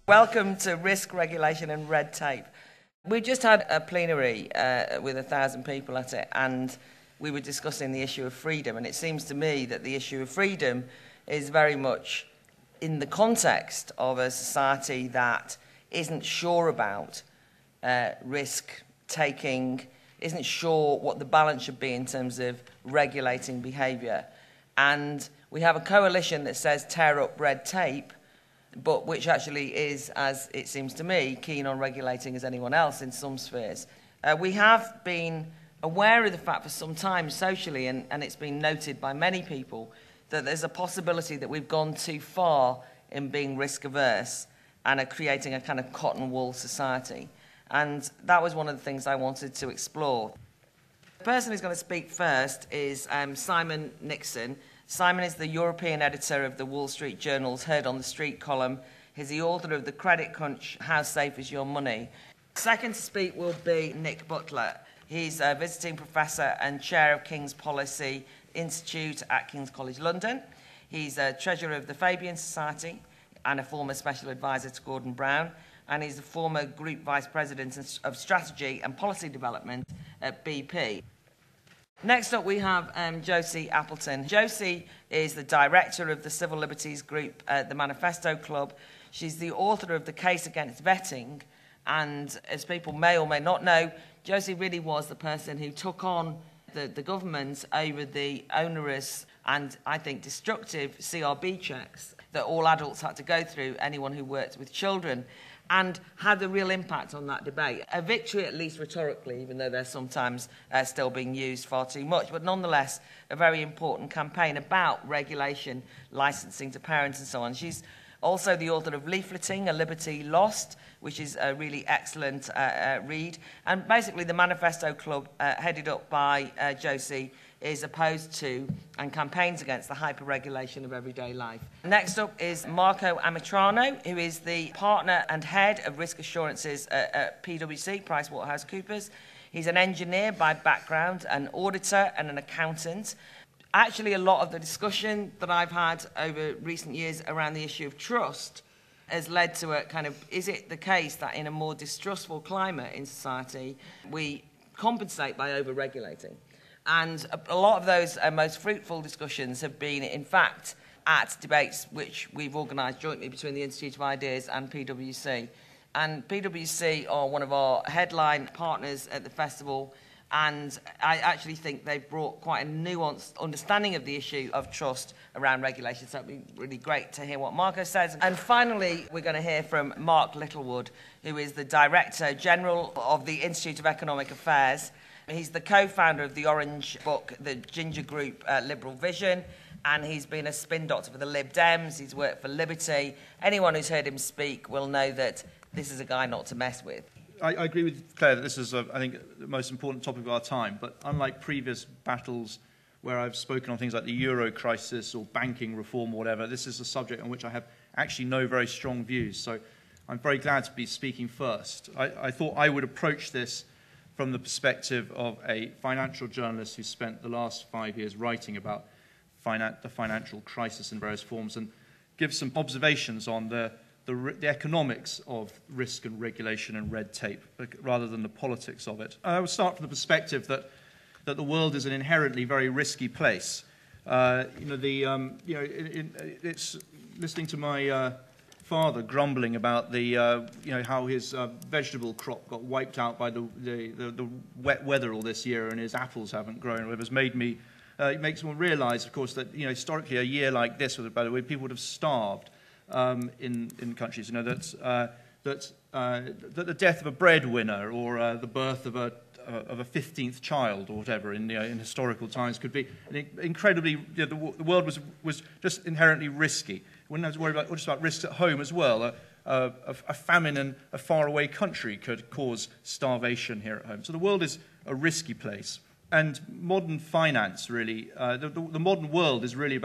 Welcome to Risk Regulation and Red Tape. We just had a plenary with 1,000 people at it, and we were discussing the issue of freedom, and it seems to me that the issue of freedom is very much in the context of a society that isn't sure about risk-taking, isn't sure what the balance should be in terms of regulating behaviour. And we have a coalition that says tear up red tape, but which actually is, as it seems to me, keen on regulating as anyone else in some spheres. We have been aware of the fact for some time socially, and it's been noted by many people, that there's a possibility that we've gone too far in being risk-averse and are creating a kind of cotton wool society. And that was one of the things I wanted to explore. The person who's going to speak first is Simon Nixon. Simon is the European editor of the Wall Street Journal's Heard on the Street column. He's the author of The Credit Crunch, How Safe Is Your Money? Second to speak will be Nick Butler. He's a visiting professor and chair of King's Policy Institute at King's College London. He's a treasurer of the Fabian Society and a former special advisor to Gordon Brown. And he's the former group vice president of strategy and policy development at BP. Next up, we have Josie Appleton. Josie is the director of the civil liberties group, the Manifesto Club. She's the author of The Case Against Vetting. And as people may or may not know, Josie really was the person who took on the government over the onerous and, I think, destructive CRB checks that all adults had to go through, anyone who worked with children, and had a real impact on that debate. A victory, at least rhetorically, even though they're sometimes still being used far too much, but nonetheless a very important campaign about regulation, licensing to parents and so on. She's also the author of Leafleting, A Liberty Lost, which is a really excellent read. And basically the Manifesto Club, headed up by Josie, is opposed to and campaigns against the hyper-regulation of everyday life. Next up is Marco Amitrano, who is the partner and head of risk assurances at PwC, PricewaterhouseCoopers. He's an engineer by background, an auditor and an accountant. Actually, a lot of the discussion that I've had over recent years around the issue of trust has led to a kind of, is it the case that in a more distrustful climate in society, we compensate by over-regulating? And a lot of those most fruitful discussions have been, in fact, at debates which we've organised jointly between the Institute of Ideas and PwC. And PwC are one of our headline partners at the festival, and I actually think they've brought quite a nuanced understanding of the issue of trust around regulation. So it'd be really great to hear what Marco says. And finally, we're going to hear from Mark Littlewood, who is the Director General of the Institute of Economic Affairs. He's the co-founder of the Orange book, the Ginger Group Liberal Vision, and he's been a spin doctor for the Lib Dems. He's worked for Liberty. Anyone who's heard him speak will know that this is a guy not to mess with. I agree with Claire that this is, I think, the most important topic of our time. But unlike previous battles where I've spoken on things like the Euro crisis or banking reform or whatever, this is a subject on which I have actually no very strong views. So I'm very glad to be speaking first. I thought I would approach this from the perspective of a financial journalist who spent the last 5 years writing about the financial crisis in various forms, and give some observations on the economics of risk and regulation and red tape, rather than the politics of it. I would start from the perspective that the world is an inherently very risky place. It's listening to my father grumbling about how his vegetable crop got wiped out by the wet weather all this year, and his apples haven't grown. It has made me. It makes one realise, of course, that historically a year like this, by the way, people would have starved in countries. That the death of a breadwinner or the birth of a 15th child or whatever in historical times could be incredibly. The world was just inherently risky. We wouldn't have to worry just about risks at home as well. A famine in a faraway country could cause starvation here at home. So the world is a risky place. And modern finance, really, the modern world is really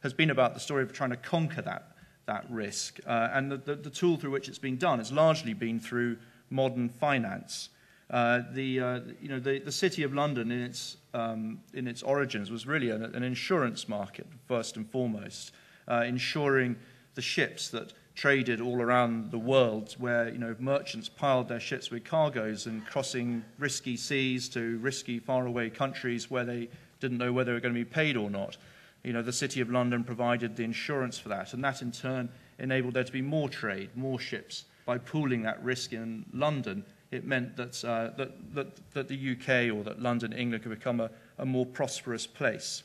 has been about the story of trying to conquer that risk. And the tool through which it's been done has largely been through modern finance. The City of London in its origins was really an insurance market first and foremost, insuring the ships that traded all around the world, where merchants piled their ships with cargoes and crossing risky seas to risky faraway countries where they didn't know whether they were going to be paid or not. The City of London provided the insurance for that, and that in turn enabled there to be more trade, more ships. By pooling that risk in London, it meant that the UK or that London, England, could become a more prosperous place.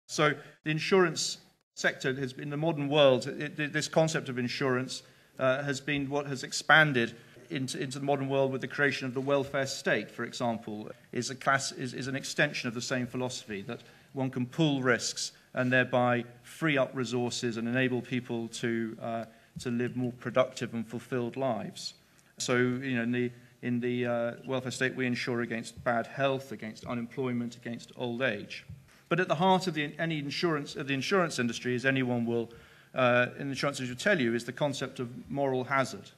So the insurance sector has, in the modern world, this concept of insurance has been what has expanded into the modern world with the creation of the welfare state, for example, is an extension of the same philosophy, that one can pool risks and thereby free up resources and enable people to live more productive and fulfilled lives. So, in the welfare state, we insure against bad health, against unemployment, against old age. But at the heart of the insurance industry, as anyone will, in the insurance industry will tell you, is the concept of moral hazard.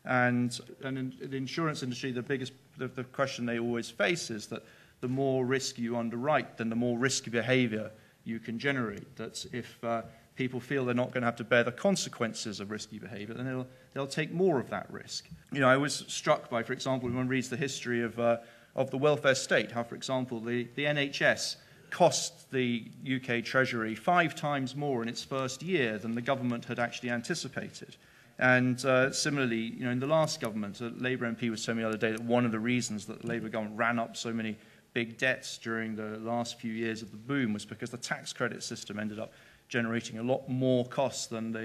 And in the insurance industry, the question they always face is that the more risk you underwrite, then the more risky behavior you can generate. That if people feel they're not going to have to bear the consequences of risky behavior, then they'll take more of that risk. I was struck by, for example, when one reads the history of the welfare state, how, for example, the NHS cost the UK Treasury 5 times more in its first year than the government had actually anticipated. And similarly, in the last government, a Labour MP was telling me the other day that one of the reasons that the Labour government ran up so many big debts during the last few years of the boom was because the tax credit system ended up generating a lot more costs than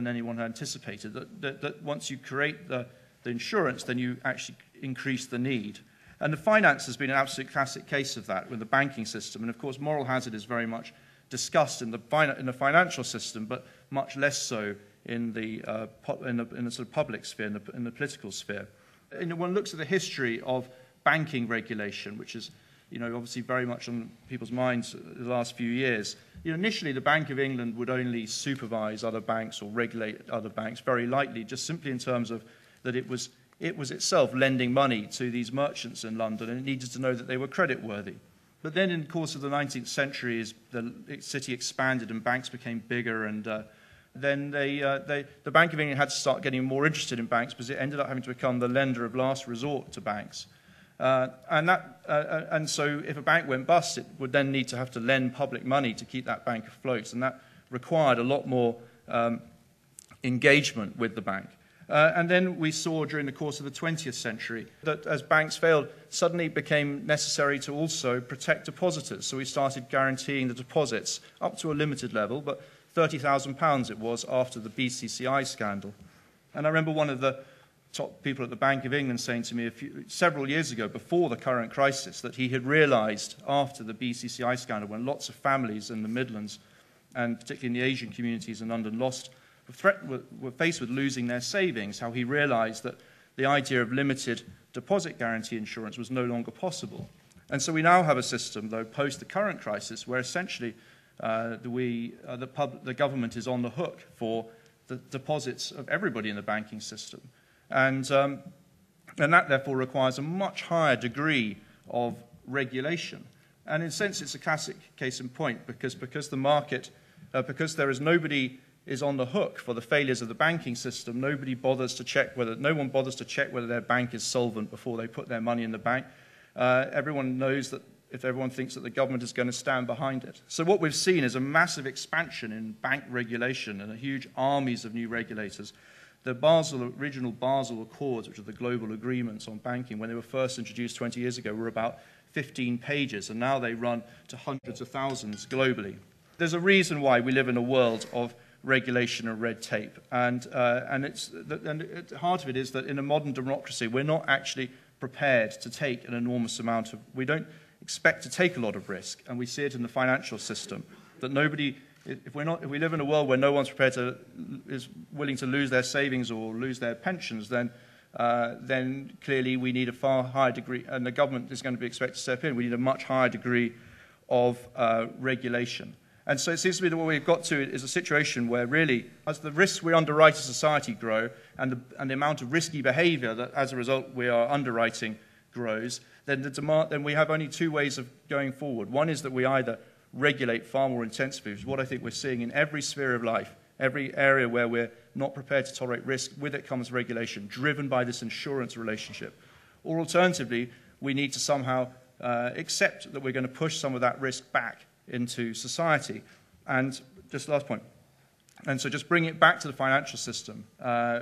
anyone had anticipated. That once you create the insurance, then you actually increase the need. And the finance has been an absolute classic case of that with the banking system. And of course, moral hazard is very much discussed in the financial system, but much less so in the sort of public sphere, in the political sphere. And one looks at the history of banking regulation, which is, obviously very much on people's minds the last few years. Initially, the Bank of England would only supervise other banks or regulate other banks very lightly, just simply in terms of that it was itself lending money to these merchants in London, and it needed to know that they were creditworthy. But then in the course of the 19th century, as the city expanded and banks became bigger, and then the Bank of England had to start getting more interested in banks because it ended up having to become the lender of last resort to banks. And so if a bank went bust, it would then need to have to lend public money to keep that bank afloat, and that required a lot more engagement with the bank. And then we saw during the course of the 20th century that as banks failed, suddenly it became necessary to also protect depositors. So we started guaranteeing the deposits up to a limited level, but £30,000 it was after the BCCI scandal. And I remember one of the top people at the Bank of England saying to me several years ago, before the current crisis, that he had realised after the BCCI scandal, when lots of families in the Midlands, and particularly in the Asian communities in London, were faced with losing their savings, how he realised that the idea of limited deposit guarantee insurance was no longer possible. And so we now have a system, though, post the current crisis, where essentially the government is on the hook for the deposits of everybody in the banking system. And that, therefore, requires a much higher degree of regulation. And in a sense, it's a classic case in point, because the market, because nobody is on the hook for the failures of the banking system, no one bothers to check whether their bank is solvent before they put their money in the bank. Everyone knows that if everyone thinks that the government is going to stand behind it. So what we've seen is a massive expansion in bank regulation and a huge armies of new regulators. The original Basel Accords, which are the global agreements on banking, when they were first introduced 20 years ago, were about 15 pages, and now they run to hundreds of thousands globally. There's a reason why we live in a world of regulation and red tape, and at the heart of it is that in a modern democracy, we're not actually prepared to take an enormous amount of. We don't expect to take a lot of risk, and we see it in the financial system that nobody. If we live in a world where no one's is willing to lose their savings or lose their pensions, then clearly we need a far higher degree, and the government is going to be expected to step in. We need a much higher degree of regulation. And so it seems to me that what we've got to is a situation where really, as the risks we underwrite as society grow, and the amount of risky behaviour that as a result we are underwriting grows, then we have only two ways of going forward. One is that we either regulate far more intensively, which is what I think we're seeing in every sphere of life, every area where we're not prepared to tolerate risk. With it comes regulation, driven by this insurance relationship. Or alternatively, we need to somehow accept that we're going to push some of that risk back into society. And just last point. And so just bring it back to the financial system,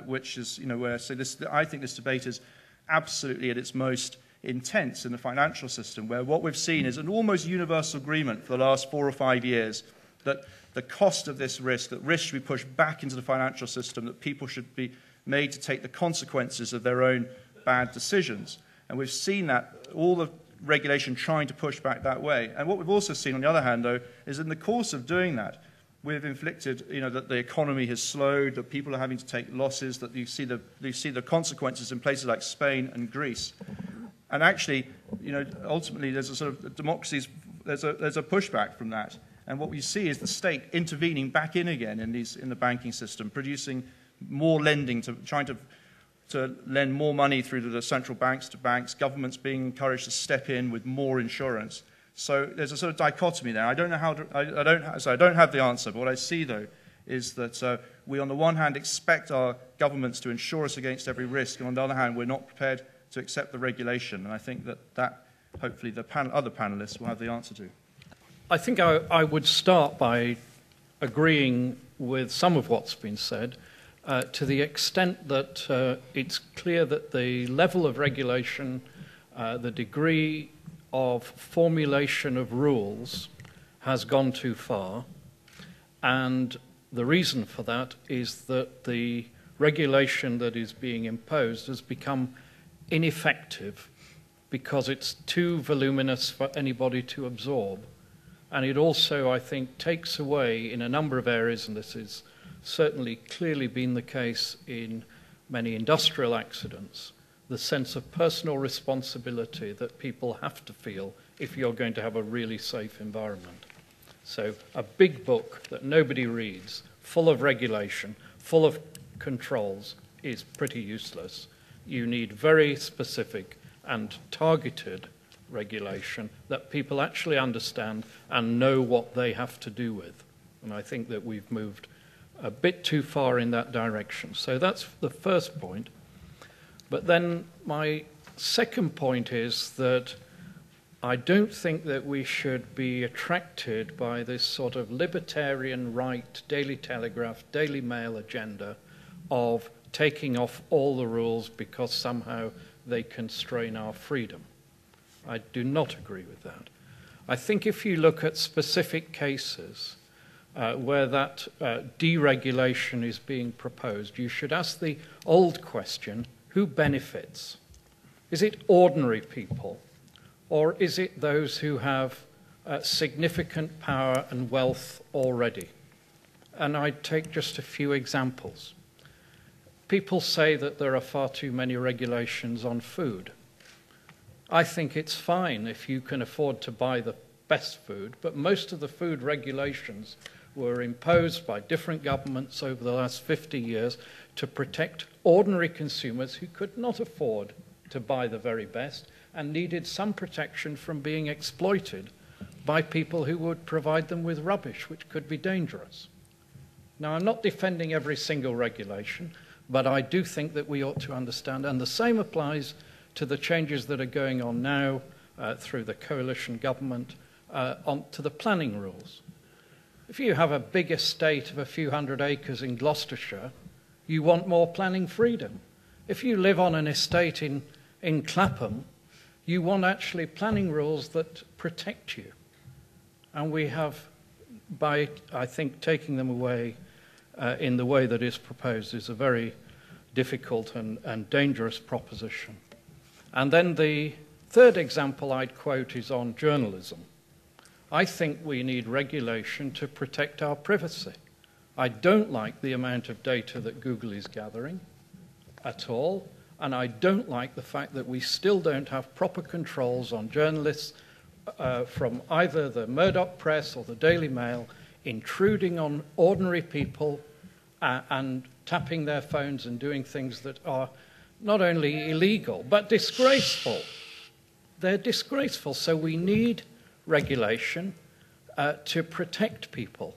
which is, where, so this, I think this debate is absolutely at its most intense in the financial system, where what we've seen is an almost universal agreement for the last 4 or 5 years that the cost of this risk, that risk should be pushed back into the financial system, that people should be made to take the consequences of their own bad decisions. And we've seen that, all the regulation trying to push back that way. And what we've also seen, on the other hand, though, is in the course of doing that, we've inflicted, that the economy has slowed, that people are having to take losses, that you see the consequences in places like Spain and Greece. And actually, ultimately, there's a sort of democracies, there's a pushback from that. And what we see is the state intervening back in again in the banking system, producing more lending, trying to lend more money through to the central banks to banks, governments being encouraged to step in with more insurance. So there's a sort of dichotomy there. I don't know how to, I don't have the answer, but what I see, though, is that we, on the one hand, expect our governments to insure us against every risk, and on the other hand, we're not prepared to accept the regulation. And I think that hopefully, the other panellists will have the answer to. I think I would start by agreeing with some of what's been said, to the extent that it's clear that the level of regulation, the degree of formulation of rules has gone too far, and the reason for that is that the regulation that is being imposed has become ineffective because it's too voluminous for anybody to absorb. And it also, I think, takes away in a number of areas, and this is certainly clearly been the case in many industrial accidents, the sense of personal responsibility that people have to feel if you're going to have a really safe environment. So a big book that nobody reads, full of regulation, full of controls, is pretty useless. You need very specific and targeted regulation that people actually understand and know what they have to do with. And I think that we've moved a bit too far in that direction. So that's the first point. But then my second point is that I don't think that we should be attracted by this sort of libertarian right, Daily Telegraph, Daily Mail agenda of taking off all the rules because somehow they constrain our freedom. I do not agree with that. I think if you look at specific cases where that deregulation is being proposed, you should ask the old question, who benefits? Is it ordinary people, or is it those who have significant power and wealth already? And I'd take just a few examples. People say that there are far too many regulations on food. I think it's fine if you can afford to buy the best food, but most of the food regulations were imposed by different governments over the last 50 years to protect ordinary consumers who could not afford to buy the very best and needed some protection from being exploited by people who would provide them with rubbish, which could be dangerous. Now, I'm not defending every single regulation, but I do think that we ought to understand, and the same applies to the changes that are going on now through the coalition government to the planning rules. If you have a big estate of a few hundred acres in Gloucestershire, you want more planning freedom. If you live on an estate in Clapham, you want actually planning rules that protect you. And we have, by, I think, taking them away in the way that is proposed is a very difficult and dangerous proposition. And then the third example I'd quote is on journalism. I think we need regulation to protect our privacy. I don't like the amount of data that Google is gathering at all, and I don't like the fact that we still don't have proper controls on journalists from either the Murdoch Press or the Daily Mail intruding on ordinary people and tapping their phones and doing things that are not only illegal, but disgraceful. They're disgraceful, so we need regulation to protect people.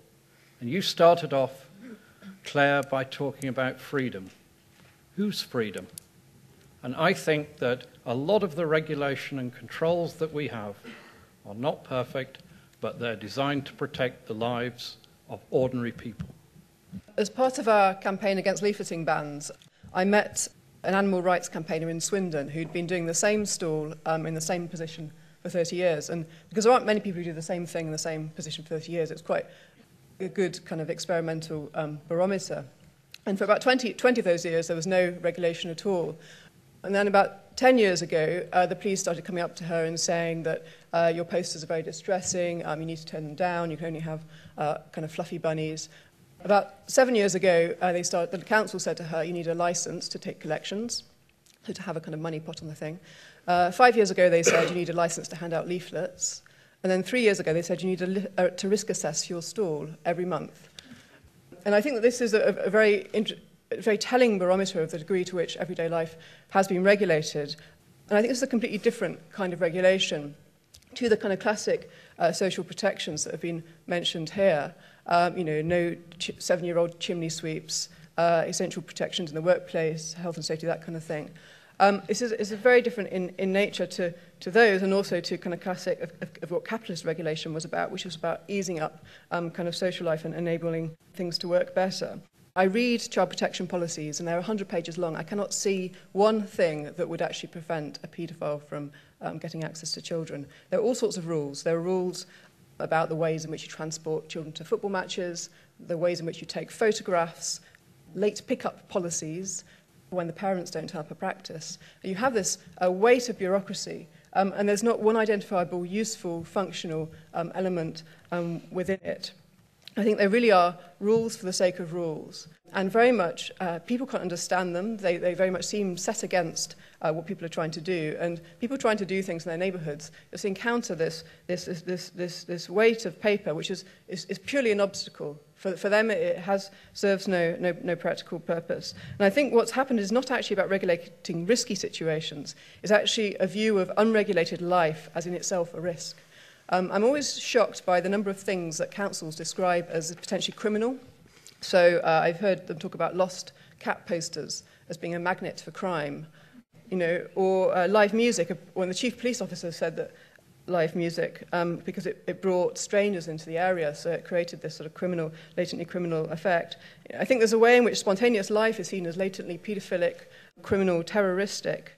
And you started off Claire by talking about freedom. Whose freedom? And I think that a lot of the regulation and controls that we have are not perfect, but they're designed to protect the lives of ordinary people. As part of our campaign against leafleting bans, I met an animal rights campaigner in Swindon who'd been doing the same stall in the same position for 30 years. And because there aren't many people who do the same thing in the same position for 30 years, it's quite a good kind of experimental barometer. And for about 20 of those years, there was no regulation at all. And then about 10 years ago, the police started coming up to her and saying that your posters are very distressing, you need to turn them down, you can only have kind of fluffy bunnies. About 7 years ago, the council said to her, you need a license to take collections, so to have a kind of money pot on the thing. 5 years ago, they said you need a license to hand out leaflets. And then 3 years ago, they said you need to risk assess your stall every month. And I think that this is a very telling barometer of the degree to which everyday life has been regulated. And I think it's a completely different kind of regulation to the kind of classic social protections that have been mentioned here. No 7-year-old chimney sweeps, essential protections in the workplace, health and safety, that kind of thing. It's very different in nature to those, and also to kind of classic of what capitalist regulation was about, which was about easing up kind of social life and enabling things to work better. I read child protection policies, and they're 100 pages long. I cannot see one thing that would actually prevent a paedophile from getting access to children. There are all sorts of rules. There are rules about the ways in which you transport children to football matches, the ways in which you take photographs, late pickup policies when the parents don't turn up at practice. You have this weight of bureaucracy, and there's not one identifiable, useful, functional element within it. I think there really are rules for the sake of rules. And very much, people can't understand them. They very much seem set against what people are trying to do. And people trying to do things in their neighbourhoods just encounter this weight of paper, which is purely an obstacle. For them, it serves no practical purpose. And I think what's happened is not actually about regulating risky situations. It's actually a view of unregulated life as in itself a risk. I'm always shocked by the number of things that councils describe as potentially criminal. So I've heard them talk about lost cat posters as being a magnet for crime, or live music. When the chief police officer said that live music, because it brought strangers into the area, so it created this sort of latently criminal effect. I think there's a way in which spontaneous life is seen as latently paedophilic, criminal, terroristic.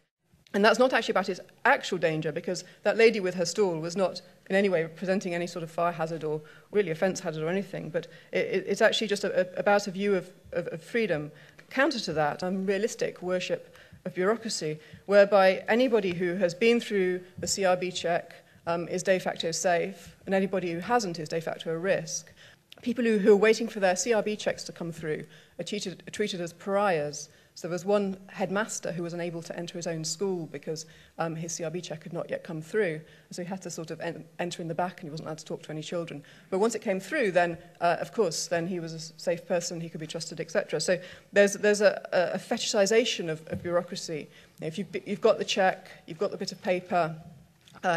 And that's not actually about its actual danger, because that lady with her stall was not in any way presenting any sort of fire hazard or really offence hazard or anything, but it's actually just about a view of freedom. Counter to that, realistic worship of bureaucracy, whereby anybody who has been through the CRB check is de facto safe, and anybody who hasn't is de facto a risk. People who are waiting for their CRB checks to come through are treated as pariahs. So there was one headmaster who was unable to enter his own school because his CRB check had not yet come through. So he had to sort of enter in the back, and he wasn't allowed to talk to any children. But once it came through, then, of course, then he was a safe person, he could be trusted, etc. So there's a fetishization of bureaucracy. If you've got the check, you've got the bit of paper,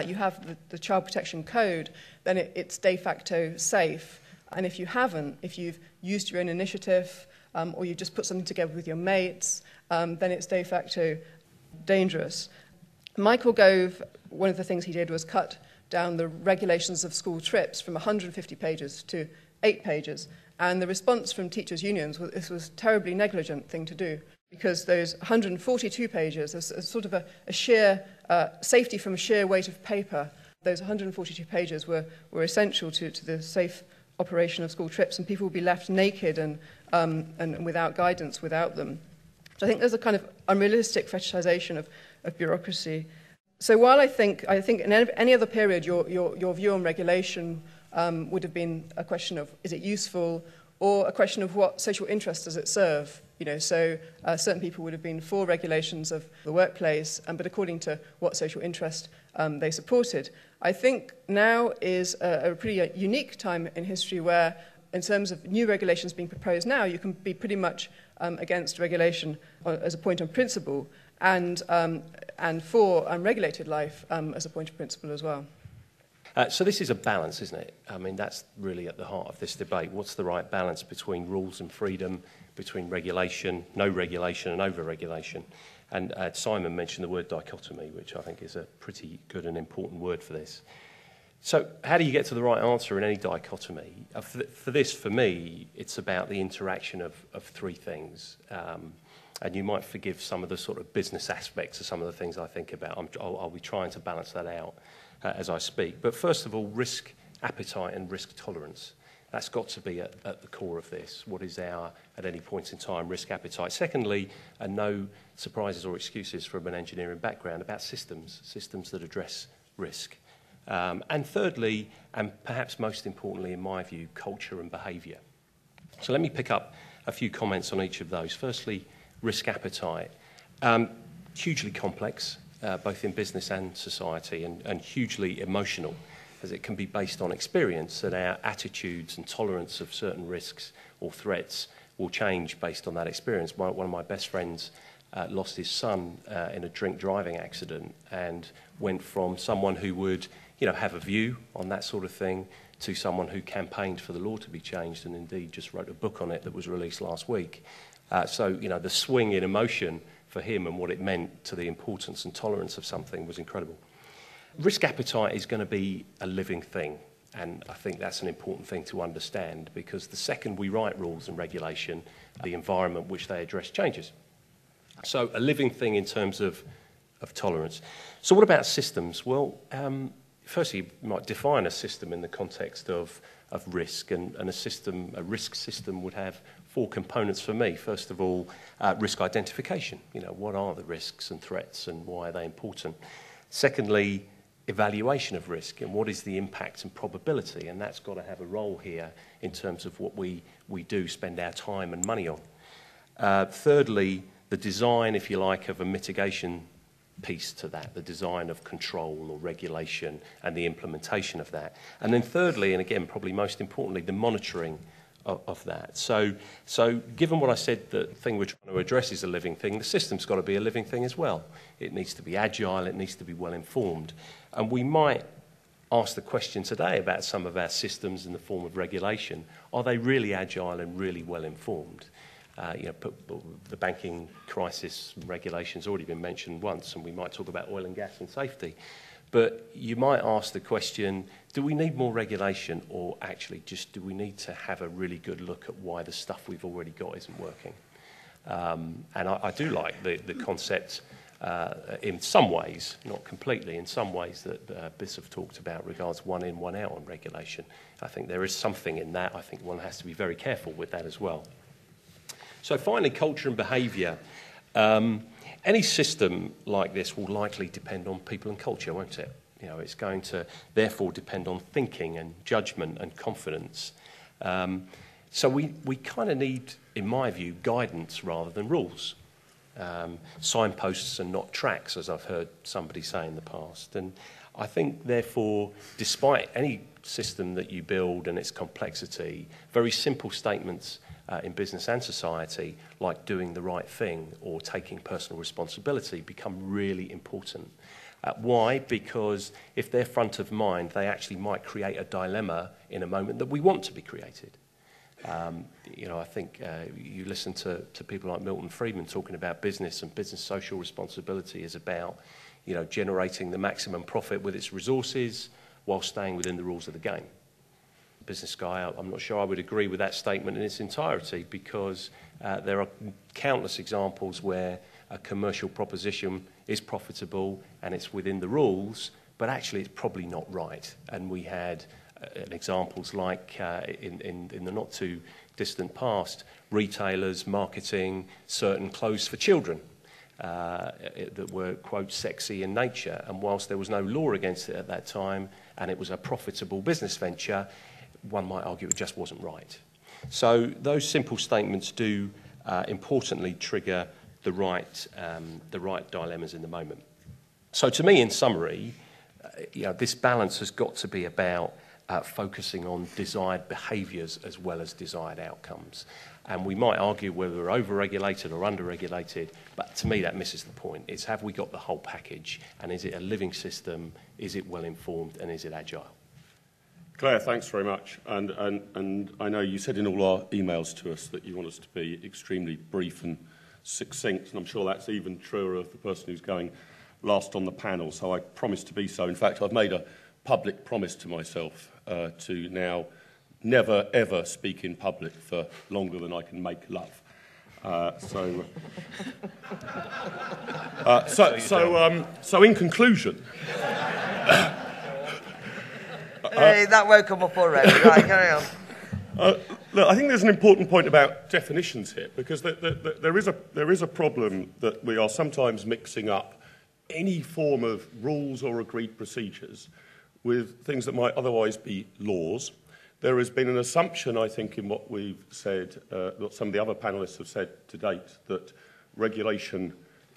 you have the child protection code, then it's de facto safe. And if you haven't, if you've used your own initiative, or you just put something together with your mates, then it's de facto dangerous. Michael Gove, one of the things he did was cut down the regulations of school trips from 150 pages to 8 pages. And the response from teachers' unions was this was a terribly negligent thing to do, because those 142 pages, there's sort of a sheer safety from a sheer weight of paper. Those 142 pages were essential to the safe operation of school trips, and people would be left naked and without guidance without them. So I think there's a kind of unrealistic fetishization of bureaucracy. So while I think in any other period your view on regulation would have been a question of is it useful, or a question of what social interest does it serve. So certain people would have been for regulations of the workplace, but according to what social interest they supported. I think now is a pretty unique time in history where, in terms of new regulations being proposed now, you can be pretty much against regulation as a point on principle, and for unregulated life as a point of principle as well. So this is a balance, isn't it? I mean, that's really at the heart of this debate. What's the right balance between rules and freedom, between regulation, no regulation, and over-regulation? And Simon mentioned the word dichotomy, which I think is a pretty good and important word for this. So how do you get to the right answer in any dichotomy? For me, it's about the interaction of three things. And you might forgive some of the sort of business aspects of some of the things I think about. I'll be trying to balance that out as I speak. But first of all, risk appetite and risk tolerance. That's got to be at the core of this. What is our, at any point in time, risk appetite? Secondly, and no surprises or excuses from an engineering background, about systems that address risk. And thirdly, and perhaps most importantly in my view, culture and behaviour. So let me pick up a few comments on each of those. Firstly, risk appetite. Hugely complex, both in business and society, and hugely emotional, as it can be based on experience, that our attitudes and tolerance of certain risks or threats will change based on that experience. One of my best friends lost his son in a drink driving accident and went from someone who would have a view on that sort of thing to someone who campaigned for the law to be changed and indeed just wrote a book on it that was released last week. So the swing in emotion for him and what it meant to the importance and tolerance of something was incredible. Risk appetite is going to be a living thing, and I think that's an important thing to understand, because the second we write rules and regulation, the environment which they address changes. So a living thing in terms of tolerance. So what about systems? Well, firstly, you might define a system in the context of risk, and a risk system would have four components for me. First of all, risk identification. What are the risks and threats and why are they important? Secondly, evaluation of risk and what is the impact and probability, and that's got to have a role here in terms of what we do spend our time and money on. Thirdly, the design, if you like, of a mitigation piece to that, the design of control or regulation and the implementation of that. And then thirdly, and again probably most importantly, the monitoring of that. So given what I said, the thing we're trying to address is a living thing, the system's got to be a living thing as well. It needs to be agile, it needs to be well informed. And we might ask the question today about some of our systems in the form of regulation. Are they really agile and really well informed? The banking crisis regulation's already been mentioned once, and we might talk about oil and gas and safety. But you might ask the question, do we need more regulation, or actually just do we need to have a really good look at why the stuff we've already got isn't working? And I do like the concept in some ways, not completely, in some ways that Biss have talked about regards one in, one out on regulation. I think there is something in that. I think one has to be very careful with that as well. So finally, culture and behaviour. Any system like this will likely depend on people and culture, won't it? It's going to therefore depend on thinking and judgment and confidence. So we kind of need, in my view, guidance rather than rules. Signposts and not tracks, as I've heard somebody say in the past. And I think, therefore, despite any system that you build and its complexity, very simple statements in business and society, like doing the right thing or taking personal responsibility, become really important. Why? Because if they're front of mind, they actually might create a dilemma in a moment that we want to be created. I think you listen to people like Milton Friedman talking about business, and business social responsibility is about, generating the maximum profit with its resources while staying within the rules of the game. Business guy, I'm not sure I would agree with that statement in its entirety, because there are countless examples where a commercial proposition is profitable and it's within the rules, but actually it's probably not right. And we had examples like in the not too distant past, retailers marketing certain clothes for children that were, quote, sexy in nature. And whilst there was no law against it at that time and it was a profitable business venture, one might argue it just wasn't right. So those simple statements do importantly trigger the right dilemmas in the moment. So to me, in summary, this balance has got to be about focusing on desired behaviours as well as desired outcomes. And we might argue whether we're over-regulated or under-regulated, but to me that misses the point. It's, have we got the whole package, and is it a living system, is it well-informed, and is it agile? Claire, thanks very much. And I know you said in all our emails to us that you want us to be extremely brief and succinct, and I'm sure that's even truer of the person who's going last on the panel, so I promise to be so. In fact, I've made a public promise to myself to now never, ever speak in public for longer than I can make love. So in conclusion... Hey, that won't come up already. Right, carry on. Look, I think there's an important point about definitions here, because there is a problem that we are sometimes mixing up any form of rules or agreed procedures with things that might otherwise be laws. There has been an assumption, I think, in what we've said, what some of the other panellists have said to date, that regulation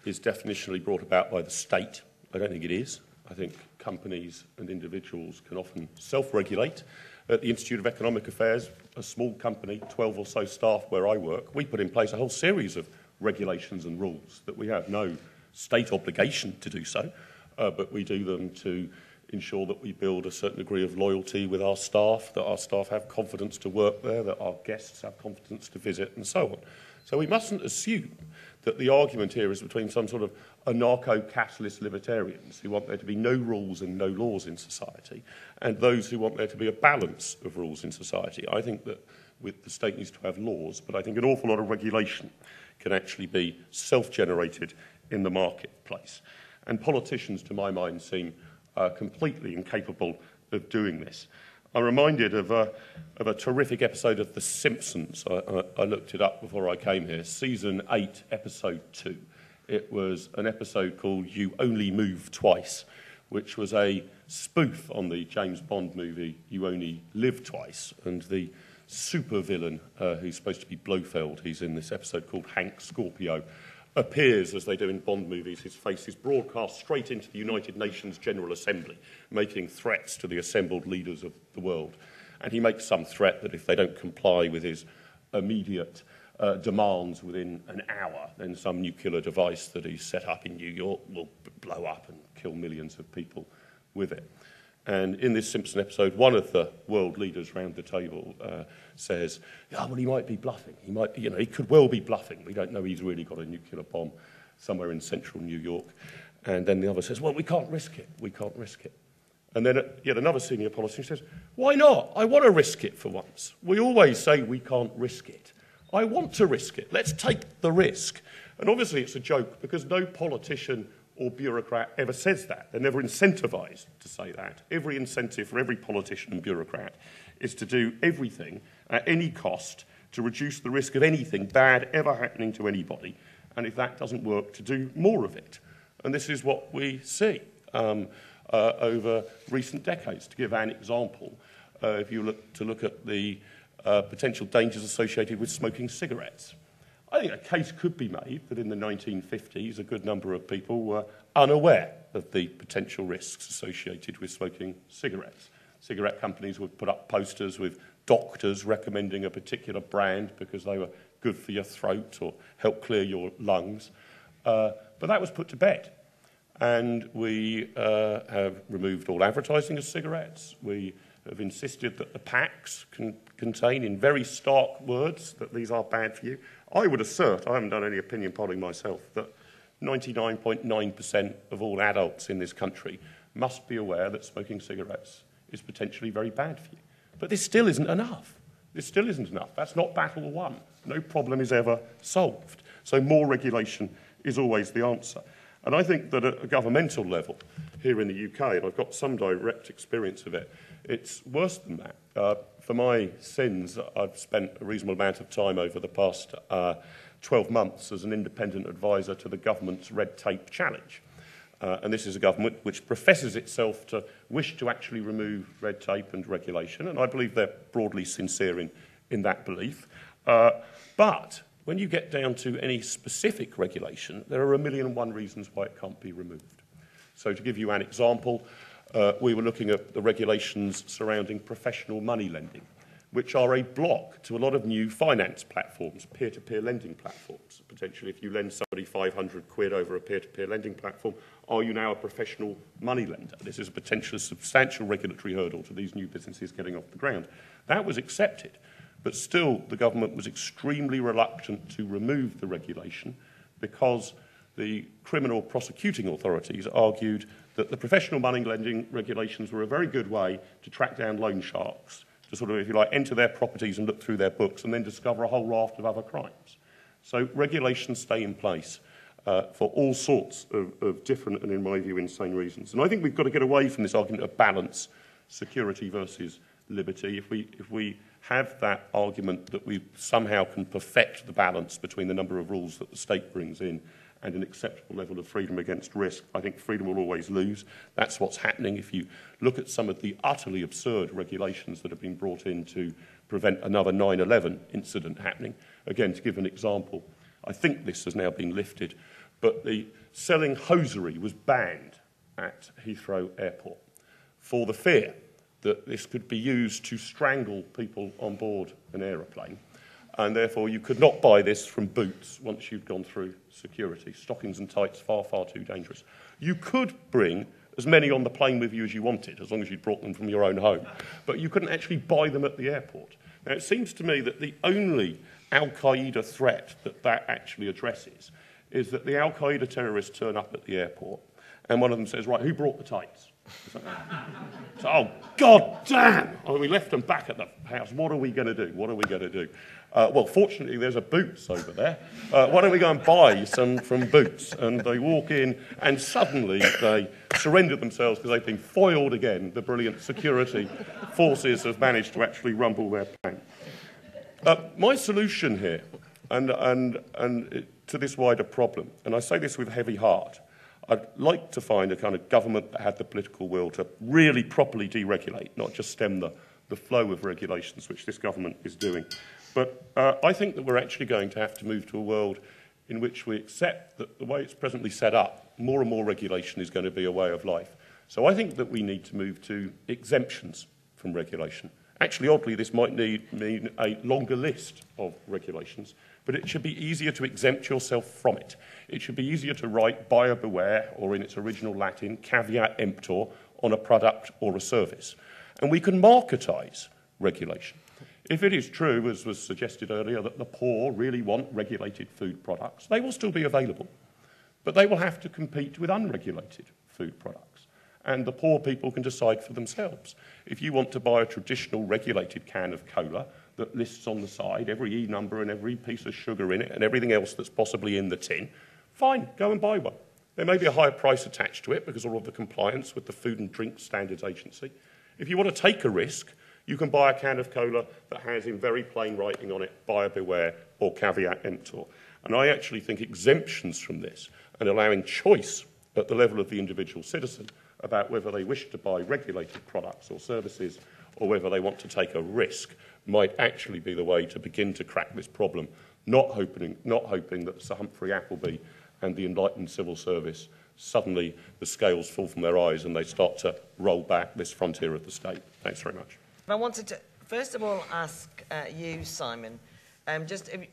is definitionally brought about by the state. I don't think it is. I think companies and individuals can often self-regulate. At the Institute of Economic Affairs, a small company, 12 or so staff where I work, we put in place a whole series of regulations and rules that we have no state obligation to do so, but we do them to ensure that we build a certain degree of loyalty with our staff, that our staff have confidence to work there, that our guests have confidence to visit, and so on. So we mustn't assume that the argument here is between some sort of anarcho-capitalist libertarians who want there to be no rules and no laws in society, and those who want there to be a balance of rules in society. I think that the state needs to have laws, but I think an awful lot of regulation can actually be self-generated in the marketplace. And politicians, to my mind, seem completely incapable of doing this. I'm reminded of a terrific episode of The Simpsons. I looked it up before I came here. Season 8, Episode 2. It was an episode called You Only Move Twice, which was a spoof on the James Bond movie You Only Live Twice. And the supervillain, who's supposed to be Blofeld, he's in this episode called Hank Scorpio, appears, as they do in Bond movies. His face is broadcast straight into the United Nations General Assembly, making threats to the assembled leaders of the world. And he makes some threat that if they don't comply with his immediate demands within an hour, then some nuclear device that he's set up in New York will blow up and kill millions of people with it. And in this Simpson episode, one of the world leaders round the table says, "Yeah, well, he might be bluffing. He could well be bluffing. We don't know he's really got a nuclear bomb somewhere in central New York." And then the other says, "Well, we can't risk it. We can't risk it." And then yet another senior politician says, "Why not? I want to risk it for once. We always say we can't risk it. I want to risk it. Let's take the risk." And obviously it's a joke because no politician or bureaucrat ever says that. They're never incentivised to say that. Every incentive for every politician and bureaucrat is to do everything at any cost to reduce the risk of anything bad ever happening to anybody. And if that doesn't work, to do more of it. And this is what we see over recent decades. To give an example, if you look at the potential dangers associated with smoking cigarettes, I think a case could be made that in the 1950s a good number of people were unaware of the potential risks associated with smoking cigarettes. Cigarette companies would put up posters with doctors recommending a particular brand because they were good for your throat or help clear your lungs. But that was put to bed. And we have removed all advertising of cigarettes. We have insisted that the packs can contain in very stark words that these are bad for you. I would assert, I haven't done any opinion polling myself, that 99.9% of all adults in this country must be aware that smoking cigarettes is potentially very bad for you. But this still isn't enough. This still isn't enough. That's not battle won. No problem is ever solved. So more regulation is always the answer. And I think that at a governmental level here in the UK, and I've got some direct experience of it, it's worse than that. For my sins, I've spent a reasonable amount of time over the past 12 months as an independent advisor to the government's red tape challenge. And this is a government which professes itself to wish to actually remove red tape and regulation, and I believe they're broadly sincere in that belief. But when you get down to any specific regulation, there are 1,000,001 reasons why it can't be removed. So to give you an example, we were looking at the regulations surrounding professional money lending. which are a block to a lot of new finance platforms, peer-to-peer lending platforms. Potentially, if you lend somebody 500 quid over a peer-to-peer lending platform, are you now a professional money lender? This is a potentially substantial regulatory hurdle to these new businesses getting off the ground. That was accepted, but still the government was extremely reluctant to remove the regulation because the criminal prosecuting authorities argued that the professional money lending regulations were a very good way to track down loan sharks, to sort of, if you like, enter their properties and look through their books and then discover a whole raft of other crimes. So regulations stay in place for all sorts of different and, in my view, insane reasons. And I think we've got to get away from this argument of balance, security versus liberty. If we have that argument that we somehow can perfect the balance between the number of rules that the state brings in and an acceptable level of freedom against risk, I think freedom will always lose. That's what's happening. If you look at some of the utterly absurd regulations that have been brought in to prevent another 9/11 incident happening, again, to give an example, I think this has now been lifted, but the selling hosiery was banned at Heathrow Airport for the fear that this could be used to strangle people on board an aeroplane. And therefore you could not buy this from Boots once you'd gone through security. Stockings and tights, far, far too dangerous. You could bring as many on the plane with you as you wanted, as long as you'd brought them from your own home. But you couldn't actually buy them at the airport. Now, it seems to me that the only Al-Qaeda threat that actually addresses is that the Al-Qaeda terrorists turn up at the airport and one of them says, right, who brought the tights? So, oh, God damn! Oh, we left them back at the house. What are we going to do? What are we going to do? Well, fortunately, there's a Boots over there. Why don't we go and buy some from Boots? And they walk in, and suddenly they surrender themselves because they've been foiled again. The brilliant security forces have managed to actually rumble their plane. My solution here, and to this wider problem, and I say this with a heavy heart, I'd like to find a kind of government that had the political will to really properly deregulate, not just stem the flow of regulations, which this government is doing. But I think that we're actually going to have to move to a world in which we accept that the way it's presently set up, more and more regulation is going to be a way of life. So I think that we need to move to exemptions from regulation. Actually, oddly, this might mean a longer list of regulations, but it should be easier to exempt yourself from it. It should be easier to write buyer beware, or in its original Latin, caveat emptor, on a product or a service. And we can marketise regulation. If it is true, as was suggested earlier, that the poor really want regulated food products, they will still be available. But they will have to compete with unregulated food products. And the poor people can decide for themselves. If you want to buy a traditional regulated can of cola that lists on the side every E number and every piece of sugar in it and everything else that's possibly in the tin, fine, go and buy one. There may be a higher price attached to it because of all of the compliance with the Food and Drink Standards Agency. If you want to take a risk, you can buy a can of cola that has in very plain writing on it, buyer beware or caveat emptor. And I actually think exemptions from this and allowing choice at the level of the individual citizen about whether they wish to buy regulated products or services or whether they want to take a risk might actually be the way to begin to crack this problem, not hoping that Sir Humphrey Appleby and the enlightened civil service suddenly the scales fall from their eyes and they start to roll back this frontier of the state. Thanks very much. I wanted to, first of all, ask you, Simon, just in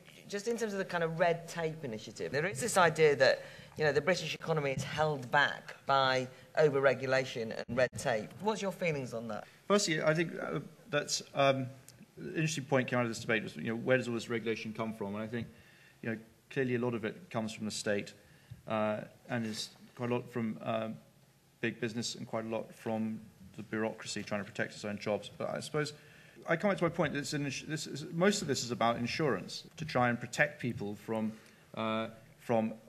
terms of the kind of red tape initiative, there is this idea that, you know, the British economy is held back by over-regulation and red tape. What's your feelings on that? Firstly, I think that's an interesting point came out of this debate was, you know, where does all this regulation come from? And I think, you know, clearly a lot of it comes from the state and is quite a lot from big business and quite a lot from the bureaucracy trying to protect its own jobs. But I suppose I come back to my point that most of this is about insurance, to try and protect people from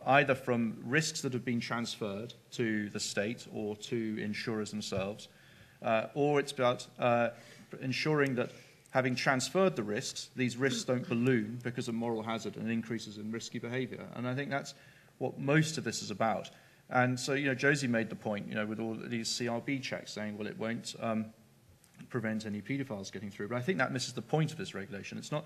either from risks that have been transferred to the state or to insurers themselves, or it's about ensuring that having transferred the risks, these risks don't balloon because of moral hazard and increases in risky behaviour. And I think that's what most of this is about. And so, you know, Josie made the point, you know, with all these CRB checks saying, well, it won't prevent any paedophiles getting through. But I think that misses the point of this regulation. It's not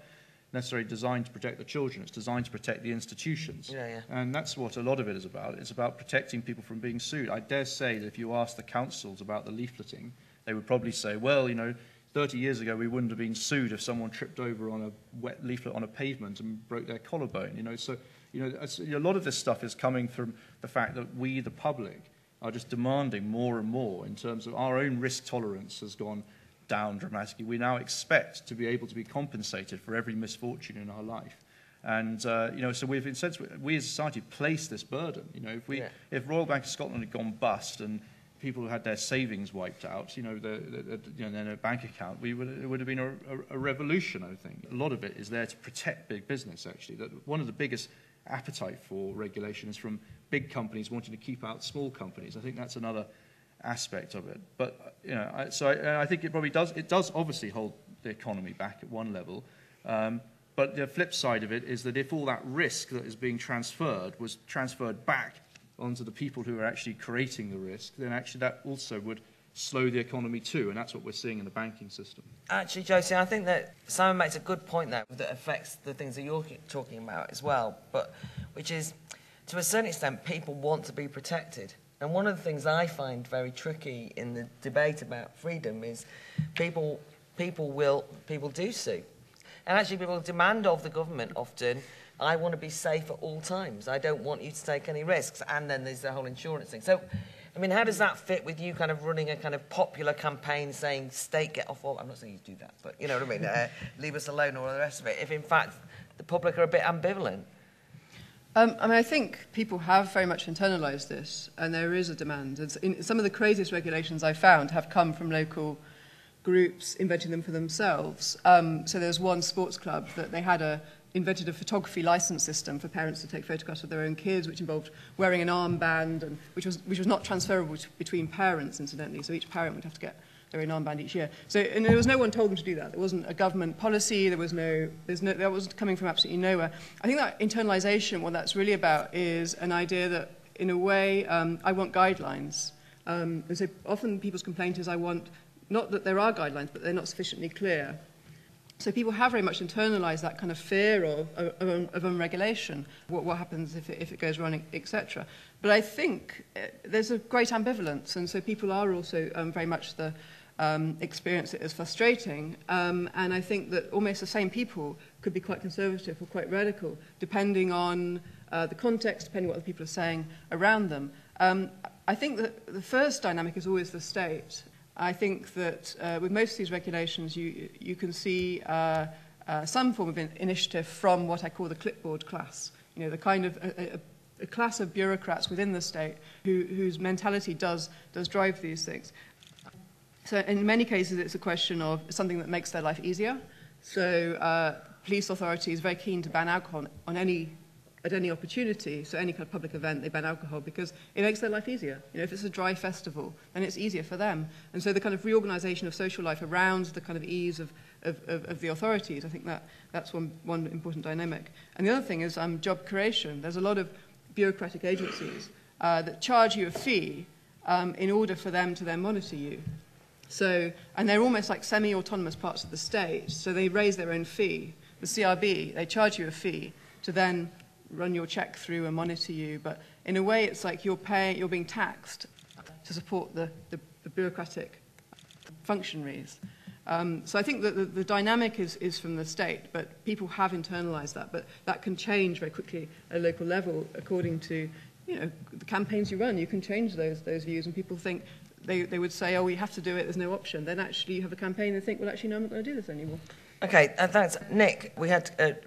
necessarily designed to protect the children. It's designed to protect the institutions. Yeah. And that's what a lot of it is about. It's about protecting people from being sued. I dare say that if you ask the councils about the leafleting, they would probably say, well, you know, 30 years ago, we wouldn't have been sued if someone tripped over on a wet leaflet on a pavement and broke their collarbone. So a lot of this stuff is coming from the fact that we, the public, are just demanding more and more in terms of our own risk tolerance has gone down dramatically. We now expect to be able to be compensated for every misfortune in our life. And, so we as a society place this burden. If Royal Bank of Scotland had gone bust and people who had their savings wiped out, then a bank account, it would have been a revolution, I think. A lot of it is there to protect big business, actually. One of the biggest appetite for regulation is from big companies wanting to keep out small companies. I think that's another aspect of it. But, I think it probably does, obviously hold the economy back at one level. But the flip side of it is that if all that risk that is being transferred was transferred back onto the people who are actually creating the risk, then actually that also would slow the economy too, and that's what we're seeing in the banking system. Actually, Josie, I think that Simon makes a good point there that affects the things that you're talking about as well, but which is, to a certain extent, people want to be protected. And one of the things I find very tricky in the debate about freedom is people do sue. And actually people demand of the government often, I want to be safe at all times. I don't want you to take any risks. And then there's the whole insurance thing. So, I mean, how does that fit with you kind of running a kind of popular campaign saying, state, get off all... I'm not saying you do that, but you know what I mean? Leave us alone or all the rest of it. If, in fact, the public are a bit ambivalent. I think people have very much internalised this, and there is a demand. Some of the craziest regulations I found have come from local groups inventing them for themselves. So there's one sports club that they had invented a photography license system for parents to take photographs of their own kids, which involved wearing an armband, and which was not transferable between parents, incidentally. So each parent would have to get their own armband each year. So, and there was no one told them to do that. There wasn't a government policy. That was coming from absolutely nowhere. I think that internalisation, what that's really about, is an idea that, in a way, I want guidelines. And so often people's complaint is, I want not that there are guidelines, but they're not sufficiently clear. So people have very much internalised that kind of fear of unregulation, what happens if it goes wrong, etc. But I think there's a great ambivalence, and so people are also very much experience it as frustrating. And I think that almost the same people could be quite conservative or quite radical, depending on the context, depending on what the people are saying around them. I think that the first dynamic is always the state. I think that with most of these regulations, you can see some form of initiative from what I call the clipboard class. The kind of a class of bureaucrats within the state whose mentality does drive these things. So in many cases, it's a question of something that makes their life easier. So police authorities are very keen to ban alcohol at any opportunity, so any kind of public event, they ban alcohol because it makes their life easier. If it's a dry festival, then it's easier for them. And so the kind of reorganisation of social life around the kind of ease of the authorities, I think that's one important dynamic. And the other thing is job creation. There's a lot of bureaucratic agencies that charge you a fee in order for them to then monitor you. So, and they're almost like semi-autonomous parts of the state, so they raise their own fee. The CRB, they charge you a fee to then run your check through and monitor you, but in a way it's like you're being taxed to support the bureaucratic functionaries. So I think that the dynamic is from the state, but people have internalised that, but that can change very quickly at a local level according to the campaigns you run. You can change those views, and people think they would say, oh, we have to do it, there's no option. Then actually you have a campaign and think, well, actually, no, I'm not going to do this anymore. Okay, thanks. Nick, we had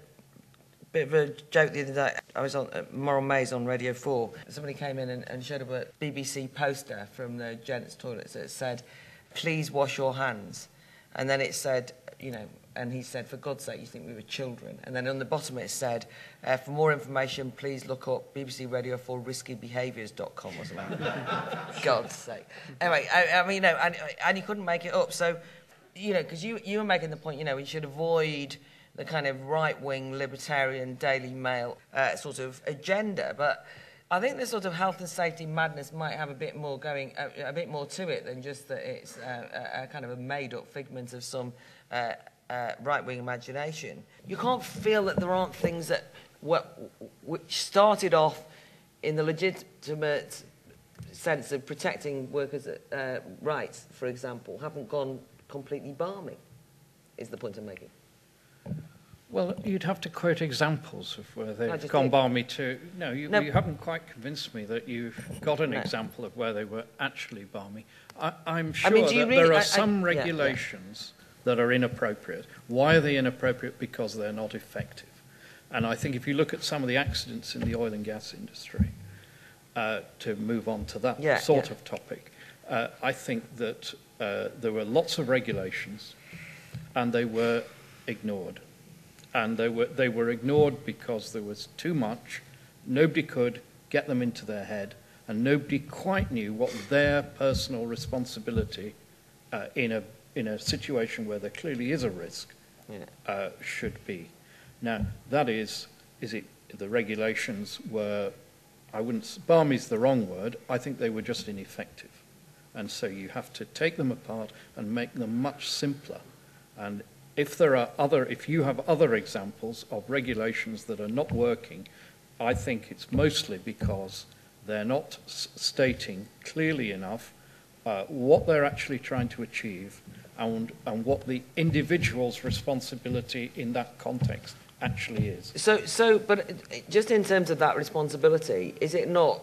bit of a joke the other day. I was on Moral Maze on Radio 4. Somebody came in and showed up a BBC poster from the gents' toilets that said, please wash your hands. And then it said, and he said, for God's sake, you think we were children. And then on the bottom it said, for more information, please look up BBC Radio 4 riskybehaviours.com or something. For God's sake. Anyway, I mean, and you couldn't make it up. So, because you were making the point, we should avoid the kind of right-wing libertarian Daily Mail sort of agenda, but I think the sort of health and safety madness might have a bit more to it than just that it's a kind of a made-up figment of some right-wing imagination. You can't feel that there aren't things that which started off in the legitimate sense of protecting workers' rights, for example, haven't gone completely balmy, is the point I'm making. Well, you'd have to quote examples of where they've just gone did. balmy to... No, you No. haven't quite convinced me that you've got an No. example of where they were actually balmy. I'm I sure mean, do you that really- there are I- some yeah, yeah. regulations that are inappropriate. Why are they inappropriate? Because they're not effective. And I think if you look at some of the accidents in the oil and gas industry, to move on to that sort of topic, I think that there were lots of regulations and they were ignored. And they were ignored because there was too much, nobody could get them into their head, and nobody quite knew what their personal responsibility in a situation where there clearly is a risk should be. Now, that is the regulations were, balmy's the wrong word, I think they were just ineffective. And so you have to take them apart and make them much simpler. And if you have other examples of regulations that are not working, I think it's mostly because they're not stating clearly enough what they're actually trying to achieve and what the individual's responsibility in that context actually is. But just in terms of that responsibility, is it not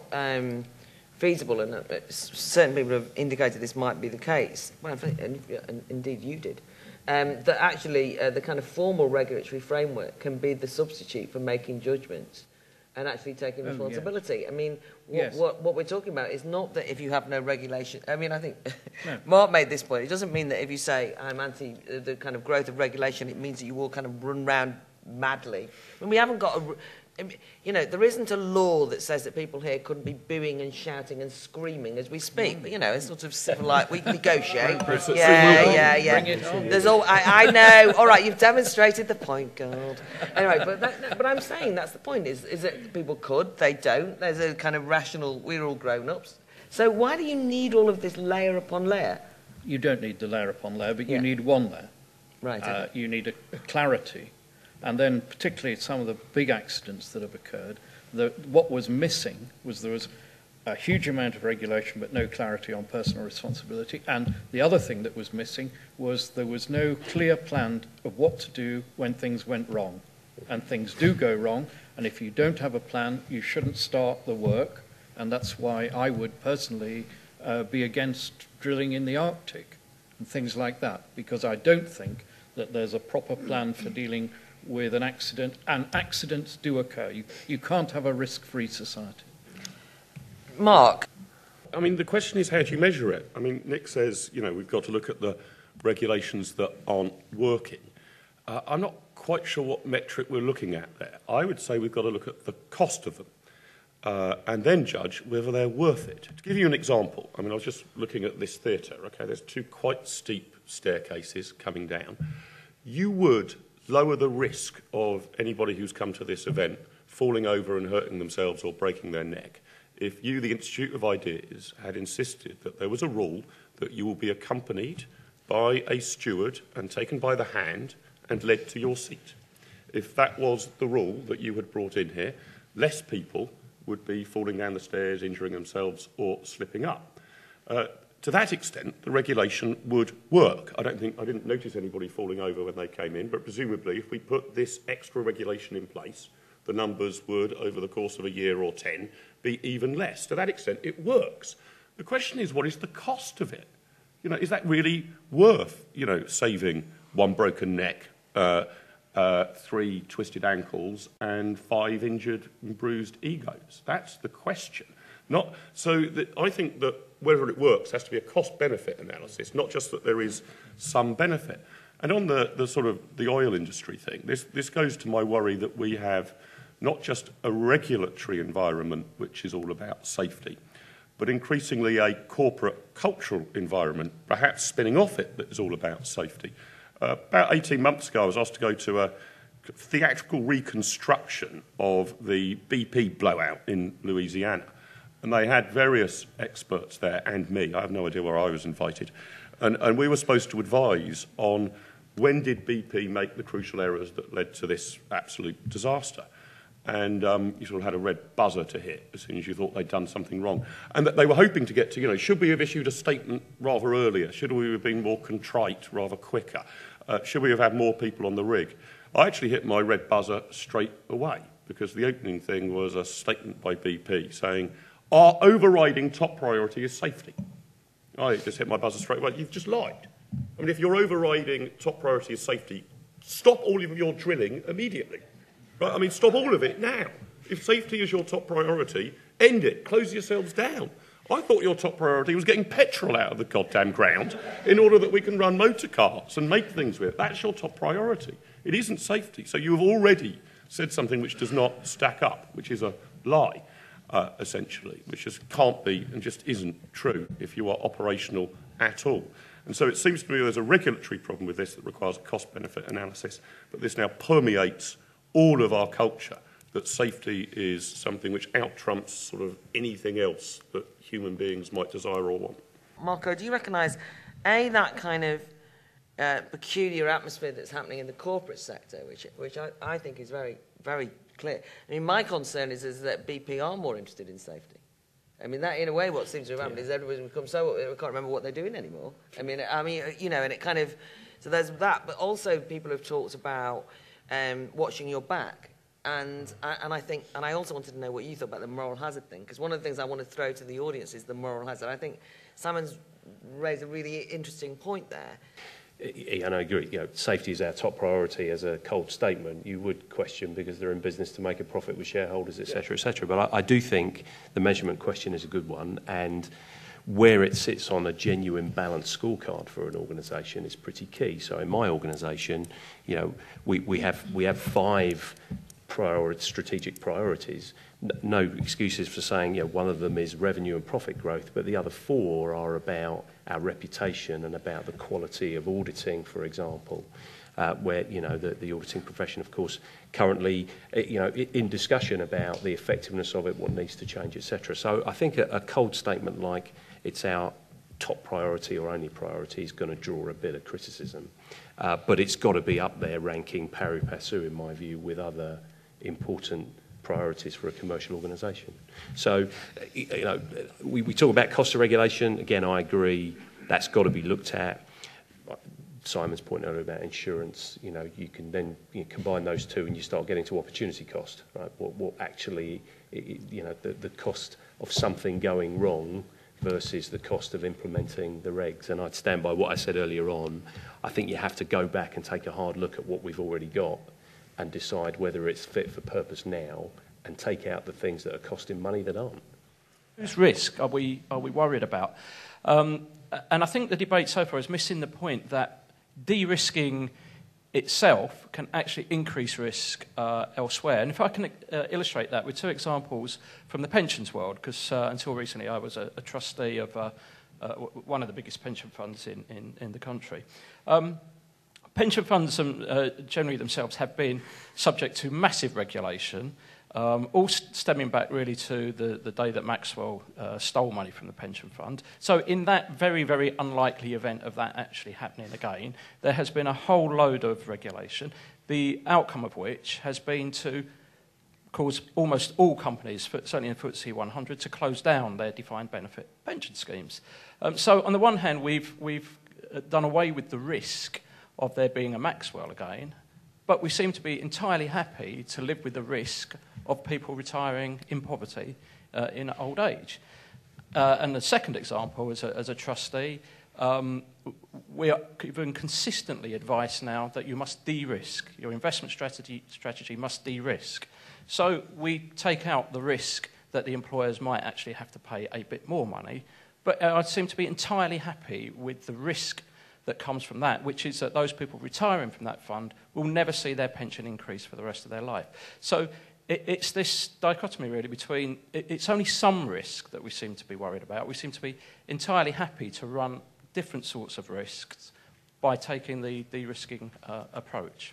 feasible, and certain people have indicated this might be the case, well, and indeed you did, that actually the kind of formal regulatory framework can be the substitute for making judgments and actually taking responsibility. Yes. I mean, Yes. what we're talking about is not that if you have no regulation. I mean, I think Mark made this point. It doesn't mean that if you say I'm anti the kind of growth of regulation, it means that you all kind of run round madly. I mean, we haven't got there isn't a law that says that people here couldn't be booing and shouting and screaming as we speak. But, it's sort of civilized. We negotiate. Yeah. Bring it on. There's all. I know. All right, you've demonstrated the point, God. Anyway, but I'm saying that's the point. Is that people could, they don't. There's a kind of rational. We're all grown-ups. So why do you need all of this layer upon layer? You don't need the layer upon layer, but you need one layer. Right. Okay. You need a clarity. And then particularly some of the big accidents that have occurred, what was missing was there was a huge amount of regulation but no clarity on personal responsibility. And the other thing that was missing was there was no clear plan of what to do when things went wrong. And things do go wrong, and if you don't have a plan, you shouldn't start the work. And that's why I would personally be against drilling in the Arctic and things like that, because I don't think that there's a proper plan for dealing with an accident, and accidents do occur. You can't have a risk-free society. Mark? I mean, the question is, how do you measure it? I mean, Nick says, we've got to look at the regulations that aren't working. I'm not quite sure what metric we're looking at there. I would say we've got to look at the cost of them and then judge whether they're worth it. To give you an example, I mean, I was just looking at this theatre, okay? There's two quite steep staircases coming down. You would lower the risk of anybody who's come to this event falling over and hurting themselves or breaking their neck if you, the Institute of Ideas, had insisted that there was a rule that you will be accompanied by a steward and taken by the hand and led to your seat. If that was the rule that you had brought in here, less people would be falling down the stairs, injuring themselves or slipping up. To that extent, the regulation would work. I didn't notice anybody falling over when they came in, but presumably if we put this extra regulation in place, the numbers would, over the course of a year or 10, be even less. To that extent, it works. The question is, what is the cost of it? Is that really worth, saving one broken neck, 3 twisted ankles, and 5 injured and bruised egos? That's the question. I think that whether it works has to be a cost-benefit analysis, not just that there is some benefit. And on the sort of the oil industry thing, this goes to my worry that we have not just a regulatory environment which is all about safety, but increasingly a corporate cultural environment, perhaps spinning off it, that is all about safety. About 18 months ago, I was asked to go to a theatrical reconstruction of the BP blowout in Louisiana. And they had various experts there and me. I have no idea where I was invited. And we were supposed to advise on when did BP make the crucial errors that led to this absolute disaster. and you sort of had a red buzzer to hit as soon as you thought they'd done something wrong. And that they were hoping to get to, should we have issued a statement rather earlier? Should we have been more contrite rather quicker? Should we have had more people on the rig? I actually hit my red buzzer straight away, because the opening thing was a statement by BP saying, our overriding top priority is safety. I just hit my buzzer straight away. You've just lied. I mean, if your overriding top priority is safety, stop all of your drilling immediately. Right? I mean, stop all of it now. If safety is your top priority, end it. Close yourselves down. I thought your top priority was getting petrol out of the goddamn ground in order that we can run motor carts and make things with it. That's your top priority. It isn't safety. So you have already said something which does not stack up, which is a lie, essentially, which just can't be and just isn't true if you are operational at all. And so it seems to me there's a regulatory problem with this that requires a cost-benefit analysis, but this now permeates all of our culture, that safety is something which out-trumps sort of anything else that human beings might desire or want. Marco, do you recognise, A, that kind of peculiar atmosphere that's happening in the corporate sector, which I think is very, very clear? I mean, my concern is that BP are more interested in safety. I mean, that in a way, what seems to have happened is everybody's become so, we can't remember what they're doing anymore. I mean, and it kind of, so there's that, but also people have talked about watching your back. And I think, and I also wanted to know what you thought about the moral hazard thing, because one of the things I want to throw to the audience is the moral hazard. I think Simon's raised a really interesting point there. And I agree, safety is our top priority as a cold statement. You would question because they're in business to make a profit with shareholders, etc., etc. But I do think the measurement question is a good one, and where it sits on a genuine balanced scorecard for an organisation is pretty key. So in my organisation, we have 5 strategic priorities. No excuses for saying one of them is revenue and profit growth, but the other 4 are about our reputation and about the quality of auditing, for example, where the auditing profession, of course, currently in discussion about the effectiveness of it, what needs to change, etc. So I think a cold statement like it's our top priority or only priority is going to draw a bit of criticism, but it's got to be up there ranking pari passu, in my view, with other important priorities for a commercial organisation. So, we talk about cost of regulation. Again, I agree, that's got to be looked at. Simon's point earlier about insurance, you can then combine those two and you start getting to opportunity cost, right? What actually, the cost of something going wrong versus the cost of implementing the regs. And I'd stand by what I said earlier on. I think you have to go back and take a hard look at what we've already got and decide whether it's fit for purpose now and take out the things that are costing money that aren't. Whose risk are we worried about? And I think the debate so far is missing the point that de-risking itself can actually increase risk elsewhere. And if I can illustrate that with 2 examples from the pensions world, because until recently I was a trustee of one of the biggest pension funds in the country. Pension funds generally themselves have been subject to massive regulation, all stemming back really to the day that Maxwell stole money from the pension fund. So in that very, very unlikely event of that actually happening again, there has been a whole load of regulation, the outcome of which has been to cause almost all companies, certainly in FTSE 100, to close down their defined benefit pension schemes. So on the one hand, we've done away with the risk of there being a Maxwell again, but we seem to be entirely happy to live with the risk of people retiring in poverty in old age. And the second example, as a trustee, we are given consistently advice now that you must de-risk. Your investment strategy must de-risk. So we take out the risk that the employers might actually have to pay a bit more money, but I seem to be entirely happy with the risk that comes from that, which is that those people retiring from that fund will never see their pension increase for the rest of their life. So it's this dichotomy really between, it's only some risk that we seem to be worried about. We seem to be entirely happy to run different sorts of risks by taking the de-risking approach.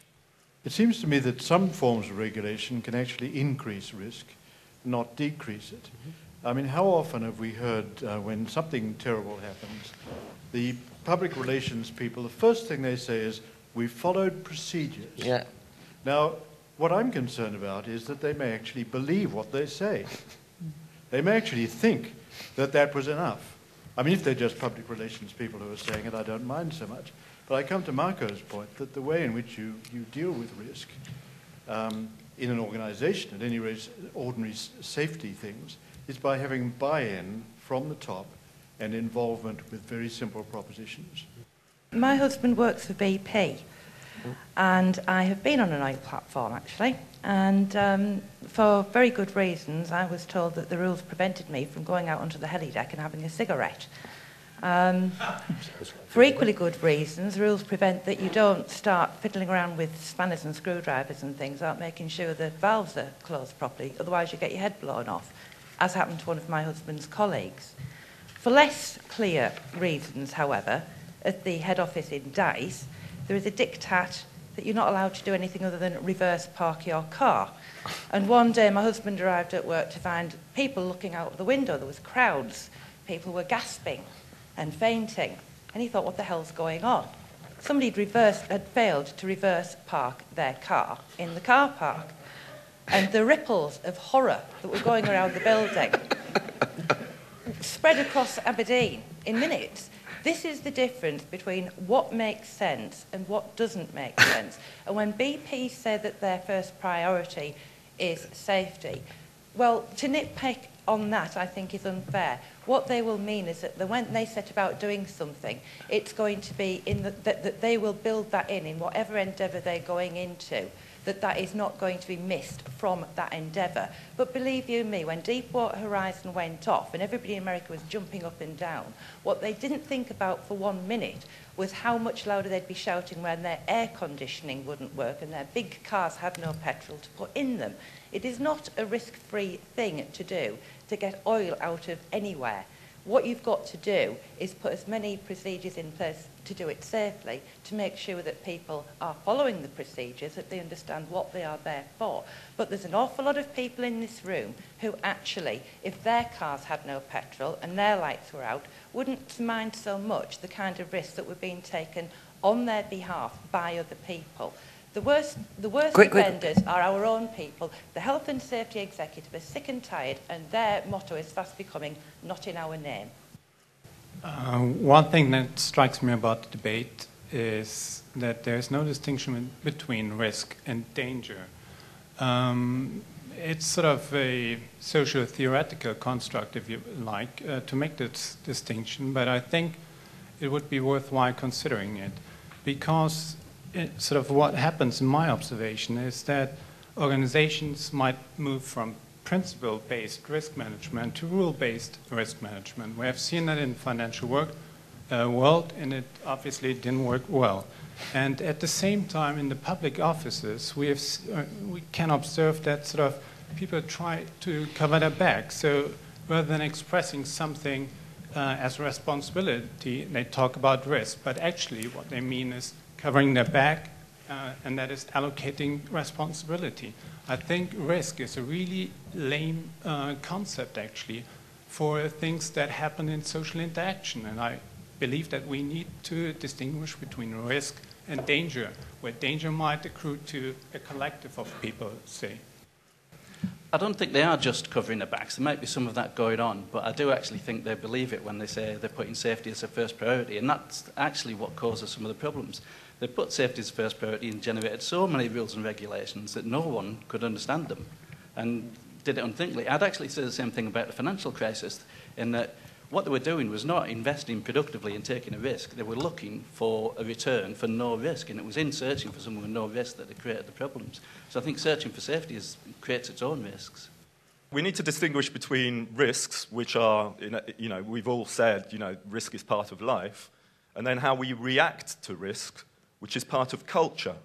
It seems to me that some forms of regulation can actually increase risk, not decrease it. Mm-hmm. I mean, how often have we heard when something terrible happens, the public relations people, the first thing they say is, we followed procedures. Yeah. Now, What I'm concerned about is that they may actually believe what they say. They may actually think that that was enough. I mean, if they're just public relations people who are saying it, I don't mind so much. But I come to Marco's point that the way in which you deal with risk in an organization, at any rate, ordinary safety things, is by having buy-in from the top and involvement with very simple propositions. My husband works for BP, and I have been on an oil platform, actually, and for very good reasons, I was told that the rules prevented me from going out onto the helideck and having a cigarette. For equally good reasons, rules prevent that you don't start fiddling around with spanners and screwdrivers and things, out making sure the valves are closed properly, otherwise you get your head blown off, as happened to one of my husband's colleagues. For less clear reasons, however, at the head office in Dice, there is a diktat that you're not allowed to do anything other than reverse park your car. And one day my husband arrived at work to find people looking out of the window. There was crowds. People were gasping and fainting. And he thought, what the hell's going on? Somebody had failed to reverse park their car in the car park. And the ripples of horror that were going around the building spread across Aberdeen in minutes. This is the difference between what makes sense and what doesn't make sense. And when BP say that their first priority is safety, well, to nitpick on that, I think, is unfair. What they will mean is that when they set about doing something, it's going to be that they will build that in whatever endeavour they're going into, that is not going to be missed from that endeavour. But believe you me, when Deepwater Horizon went off and everybody in America was jumping up and down, what they didn't think about for 1 minute was how much louder they'd be shouting when their air conditioning wouldn't work and their big cars had no petrol to put in them. It is not a risk-free thing to do to get oil out of anywhere. What you've got to do is put as many procedures in place to do it safely, to make sure that people are following the procedures, that they understand what they are there for. But there's an awful lot of people in this room who actually, if their cars had no petrol and their lights were out, wouldn't mind so much the kind of risks that were being taken on their behalf by other people. The worst offenders are our own people. The Health and Safety Executive is sick and tired, and their motto is fast becoming, not in our name. One thing that strikes me about the debate is that there is no distinction between risk and danger. It's sort of a socio-theoretical construct, if you like, to make this distinction, but I think it would be worthwhile considering it, because sort of what happens in my observation is that organizations might move from principle-based risk management to rule-based risk management. We have seen that in financial world, and it obviously didn't work well. And at the same time, in the public offices, we can observe that sort of people try to cover their back. So rather than expressing something as a responsibility, they talk about risk. But actually, what they mean is covering their back, and that is allocating responsibility. I think risk is a really lame concept, actually, for things that happen in social interaction. And I believe that we need to distinguish between risk and danger, where danger might accrue to a collective of people, say. I don't think they are just covering their backs. There might be some of that going on, but I do actually think they believe it when they say they're putting safety as their first priority, and that's actually what causes some of the problems. They put safety as first priority and generated so many rules and regulations that no one could understand them, and did it unthinkingly. I'd actually say the same thing about the financial crisis, in that what they were doing was not investing productively and taking a risk. They were looking for a return for no risk, and it was in searching for someone with no risk that they created the problems. So I think searching for safety creates its own risks. We need to distinguish between risks, which are, we've all said, risk is part of life, and then how we react to risk, which is part of culture.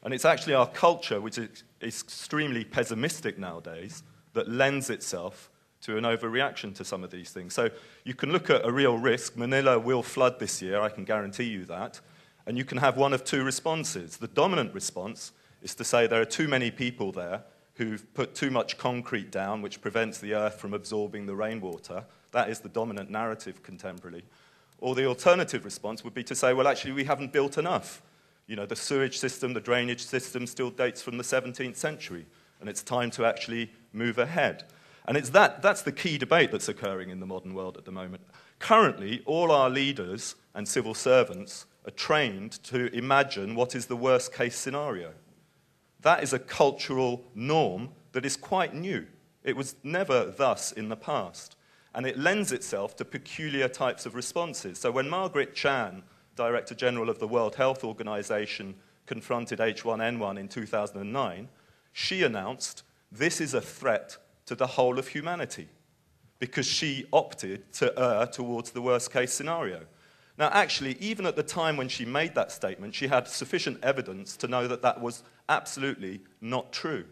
And it's actually our culture, which is extremely pessimistic nowadays, that lends itself to an overreaction to some of these things. So you can look at a real risk. Manila will flood this year, I can guarantee you that. And you can have one of two responses. The dominant response is to say there are too many people there who've put too much concrete down, which prevents the earth from absorbing the rainwater. That is the dominant narrative contemporarily. Or the alternative response would be to say, well, actually, we haven't built enough. You know, the sewage system, the drainage system still dates from the 17th century, and it's time to actually move ahead. And that's the key debate that's occurring in the modern world at the moment. Currently, all our leaders and civil servants are trained to imagine what is the worst-case scenario. That is a cultural norm that is quite new. It was never thus in the past. And it lends itself to peculiar types of responses. So when Margaret Chan, Director General of the World Health Organization, confronted H1N1 in 2009, she announced, this is a threat to the whole of humanity, because she opted to err towards the worst-case scenario. Now, actually, even at the time when she made that statement, she had sufficient evidence to know that that was absolutely not true.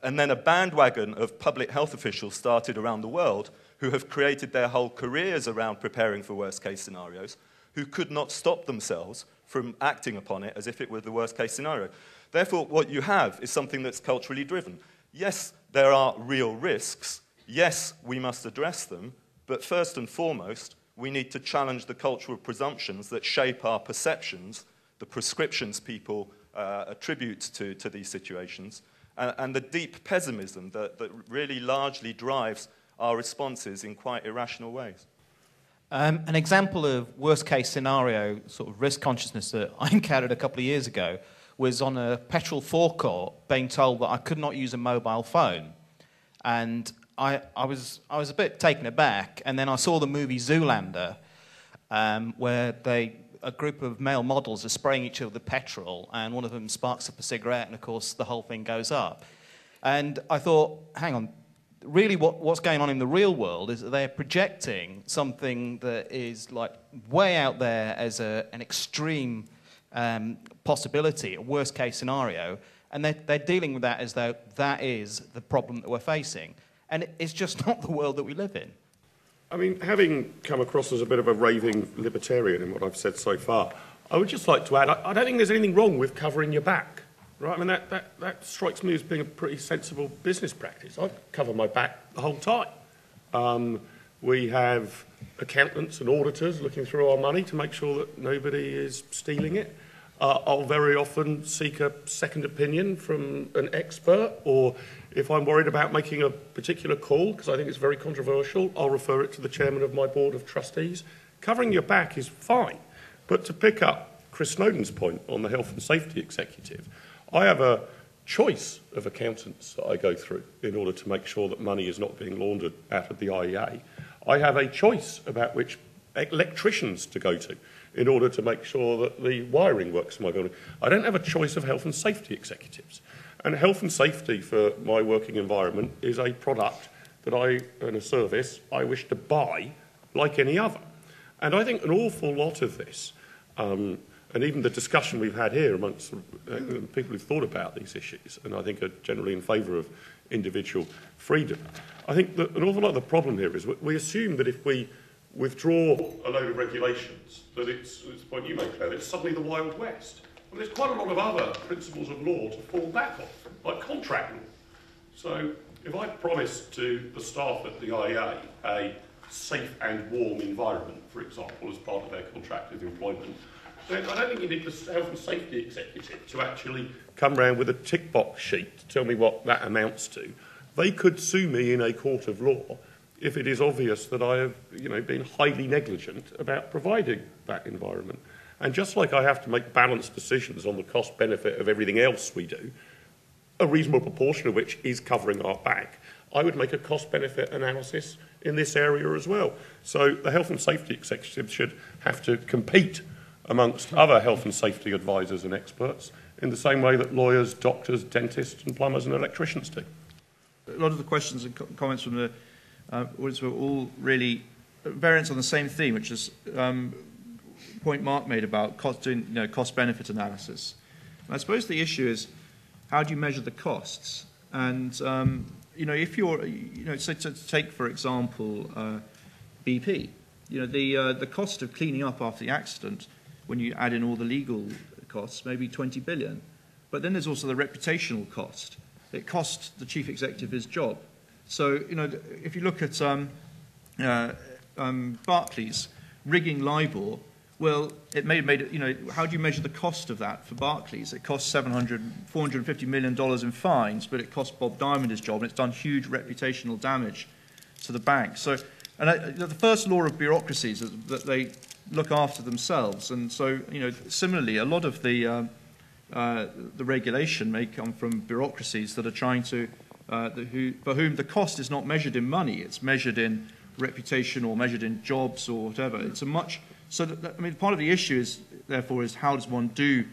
And then a bandwagon of public health officials started around the world who have created their whole careers around preparing for worst-case scenarios, who could not stop themselves from acting upon it as if it were the worst-case scenario. Therefore, what you have is something that's culturally driven. Yes, there are real risks. Yes, we must address them. But first and foremost, we need to challenge the cultural presumptions that shape our perceptions, the prescriptions people attribute to these situations, and the deep pessimism that really largely drives our responses in quite irrational ways. An example of worst-case scenario sort of risk consciousness that I encountered a couple of years ago was on a petrol forecourt being told that I could not use a mobile phone. And I was a bit taken aback, and then I saw the movie Zoolander, where a group of male models are spraying each other with petrol, and one of them sparks up a cigarette, and of course the whole thing goes up. And I thought, hang on, really what's going on in the real world is that they're projecting something that is like way out there as an extreme possibility, a worst-case scenario, and they're dealing with that as though that is the problem that we're facing. And it's just not the world that we live in. I mean, having come across as a bit of a raving libertarian in what I've said so far, I would just like to add, I don't think there's anything wrong with covering your back, right? I mean, that strikes me as being a pretty sensible business practice. I cover my back the whole time. We have accountants and auditors looking through our money to make sure that nobody is stealing it. I'll very often seek a second opinion from an expert, or if I'm worried about making a particular call, because I think it's very controversial, I'll refer it to the chairman of my board of trustees. Covering your back is fine, but to pick up Chris Snowden's point on the health and safety executive, I have a choice of accountants that I go through in order to make sure that money is not being laundered out of the IEA. I have a choice about which electricians to go to in order to make sure that the wiring works in my building. I don't have a choice of health and safety executives. And health and safety for my working environment is a product that and a service I wish to buy like any other. And I think an awful lot of this, and even the discussion we've had here amongst people who've thought about these issues, and I think are generally in favour of individual freedom, I think that an awful lot of the problem here is we assume that if we withdraw a load of regulations, that it's the point you make, Claire, that it's suddenly the Wild West. Well, there's quite a lot of other principles of law to fall back on, like contract law. So if I promise to the staff at the IEA a safe and warm environment, for example, as part of their contract of employment, then I don't think you need the health and safety executive to actually come round with a tick box sheet to tell me what that amounts to. They could sue me in a court of law if it is obvious that I have, been highly negligent about providing that environment. And just like I have to make balanced decisions on the cost-benefit of everything else we do, a reasonable proportion of which is covering our back, I would make a cost-benefit analysis in this area as well. So the health and safety executives should have to compete amongst other health and safety advisors and experts in the same way that lawyers, doctors, dentists and plumbers and electricians do. A lot of the questions and comments from the audience were all really variants on the same theme, which is point Mark made about doing cost-benefit analysis. And I suppose the issue is, how do you measure the costs? And if you're, so to take for example BP, the cost of cleaning up after the accident, when you add in all the legal costs, maybe 20 billion. But then there's also the reputational cost. It costs the chief executive his job. So if you look at Barclays rigging LIBOR well, it made it, you know, how do you measure the cost of that for Barclays? It cost $450 million in fines, but it cost Bob Diamond his job, and it's done huge reputational damage to the bank. So, the first law of bureaucracies is that they look after themselves, and so, you know, similarly, a lot of the regulation may come from bureaucracies that are trying to, for whom the cost is not measured in money, it's measured in reputation or measured in jobs or whatever. It's a much, so that, I mean, part of the issue is, therefore, is how does one do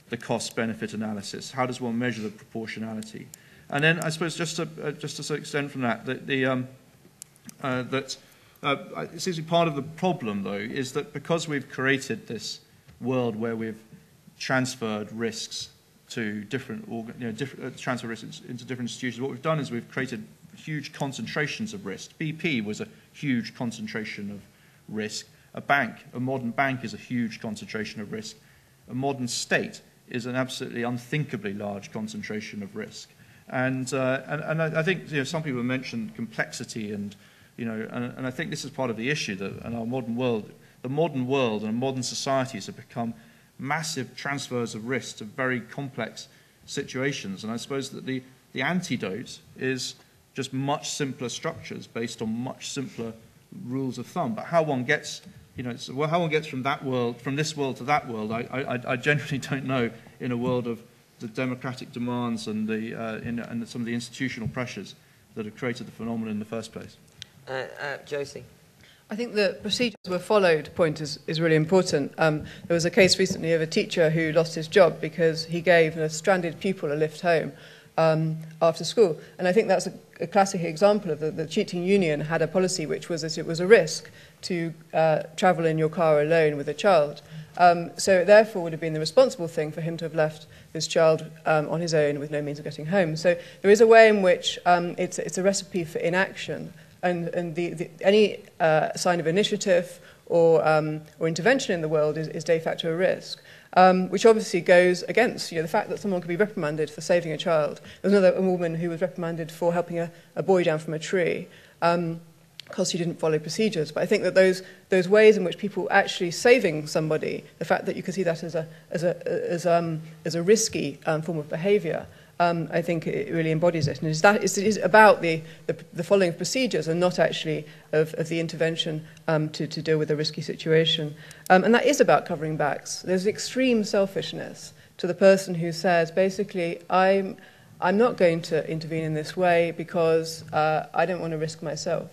the cost-benefit analysis? How does one measure the proportionality? And then, I suppose, just to extend from that, it seems to be part of the problem, though, is that because we've created this world where we've transferred risks to different transfer risks into different institutions, what we've done is we've created huge concentrations of risk. BP was a huge concentration of risk. A modern bank is a huge concentration of risk. A modern state is an absolutely unthinkably large concentration of risk. And I think, you know, some people mentioned complexity, and you know, and I think this is part of the issue that in our modern world, the modern world and modern societies have become massive transfers of risk to very complex situations. And I suppose that the antidote is just much simpler structures based on much simpler rules of thumb. But how one gets, you know, how one gets from that world, from this world to that world, I generally don't know in a world of the democratic demands and and some of the institutional pressures that have created the phenomenon in the first place. Josie? I think the procedures were followed point is really important. There was a case recently of a teacher who lost his job because he gave a stranded pupil a lift home after school. And I think that's a classic example of the cheating union had a policy which was that it was a risk to travel in your car alone with a child. So it therefore would have been the responsible thing for him to have left this child on his own with no means of getting home. So there is a way in which it's a recipe for inaction. And any sign of initiative or intervention in the world is de facto a risk, which obviously goes against, you know, the fact that someone could be reprimanded for saving a child. There was another woman who was reprimanded for helping a boy down from a tree because she didn't follow procedures. But I think that those ways in which people actually saving somebody, the fact that you can see that as a risky form of behaviour, I think it really embodies it. And it is about the following of procedures and not actually of the intervention to deal with a risky situation. And that is about covering backs. There's extreme selfishness to the person who says, basically, I'm not going to intervene in this way because I don't want to risk myself.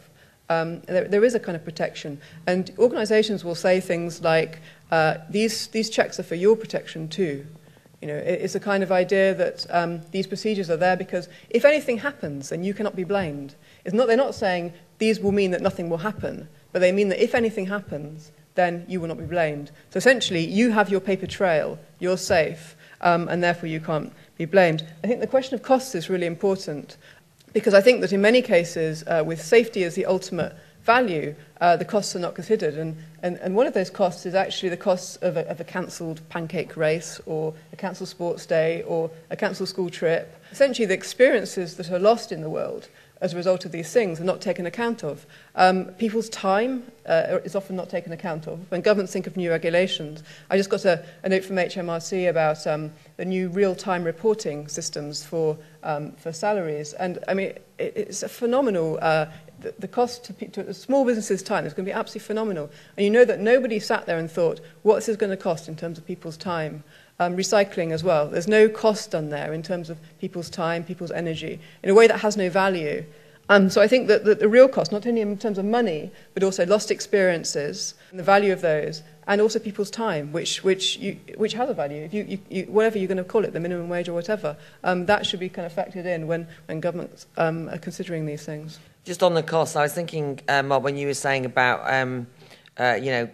There is a kind of protection. And organisations will say things like, these checks are for your protection too. You know, it's a kind of idea that these procedures are there because if anything happens, then you cannot be blamed. They're not saying these will mean that nothing will happen, but they mean that if anything happens, then you will not be blamed. So essentially, you have your paper trail, you're safe, and therefore you can't be blamed. I think the question of costs is really important because I think that in many cases, with safety as the ultimate value, the costs are not considered. And one of those costs is actually the costs of a cancelled pancake race or a cancelled sports day or a cancelled school trip. Essentially, the experiences that are lost in the world as a result of these things are not taken account of. People's time is often not taken account of. When governments think of new regulations, I just got a note from HMRC about the new real-time reporting systems for salaries. And, I mean, it's a phenomenal... The cost to a small business's time is going to be absolutely phenomenal. And you know that nobody sat there and thought, what's this going to cost in terms of people's time? Recycling as well. There's no cost done there in terms of people's time, people's energy, in a way that has no value. So I think that the real cost, not only in terms of money, but also lost experiences, and the value of those, and also people's time, which has a value. If you whatever you're going to call it, the minimum wage or whatever, that should be kind of factored in when governments are considering these things. Just on the cost, I was thinking, Rob, when you were saying about, you know,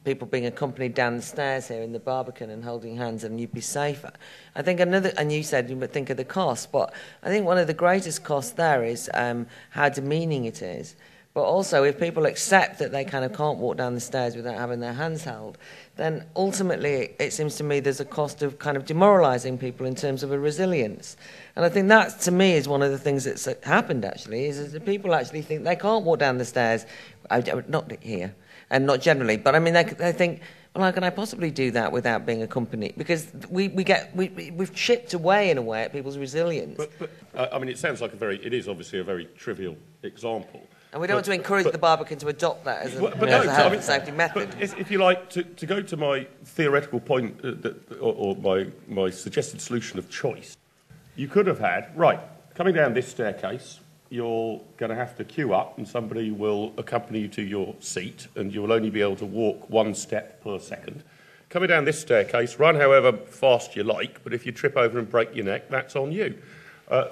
people being accompanied down the stairs here in the Barbican and holding hands and you'd be safer. I think and you said you would think of the cost, but I think one of the greatest costs there is how demeaning it is. But also, if people accept that they kind of can't walk down the stairs without having their hands held, then ultimately it seems to me there's a cost of kind of demoralising people in terms of a resilience. And I think that, to me, is one of the things that's happened, actually, is that people actually think they can't walk down the stairs, not here, and not generally, but I mean, they think, well, how can I possibly do that without being a company? Because we've chipped away in a way at people's resilience. But I mean, it sounds like it is obviously a very trivial example. And we don't want to encourage the Barbican to adopt that as a health and safety method. But if you like, to go to my theoretical point, or my suggested solution of choice, you could have had, right, coming down this staircase, you're going to have to queue up and somebody will accompany you to your seat and you will only be able to walk 1 step per second. Coming down this staircase, run however fast you like, but if you trip over and break your neck, that's on you.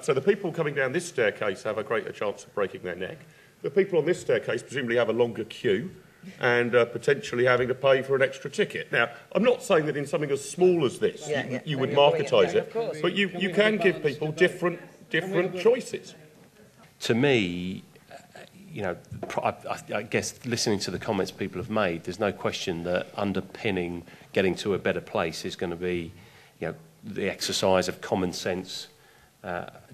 So the people coming down this staircase have a greater chance of breaking their neck. The people on this staircase presumably have a longer queue and potentially having to pay for an extra ticket. Now, I'm not saying that in something as small as this you would marketise it, but you can give people different choices. To me, I guess listening to the comments people have made, there's no question that underpinning getting to a better place is going to be, the exercise of common sense,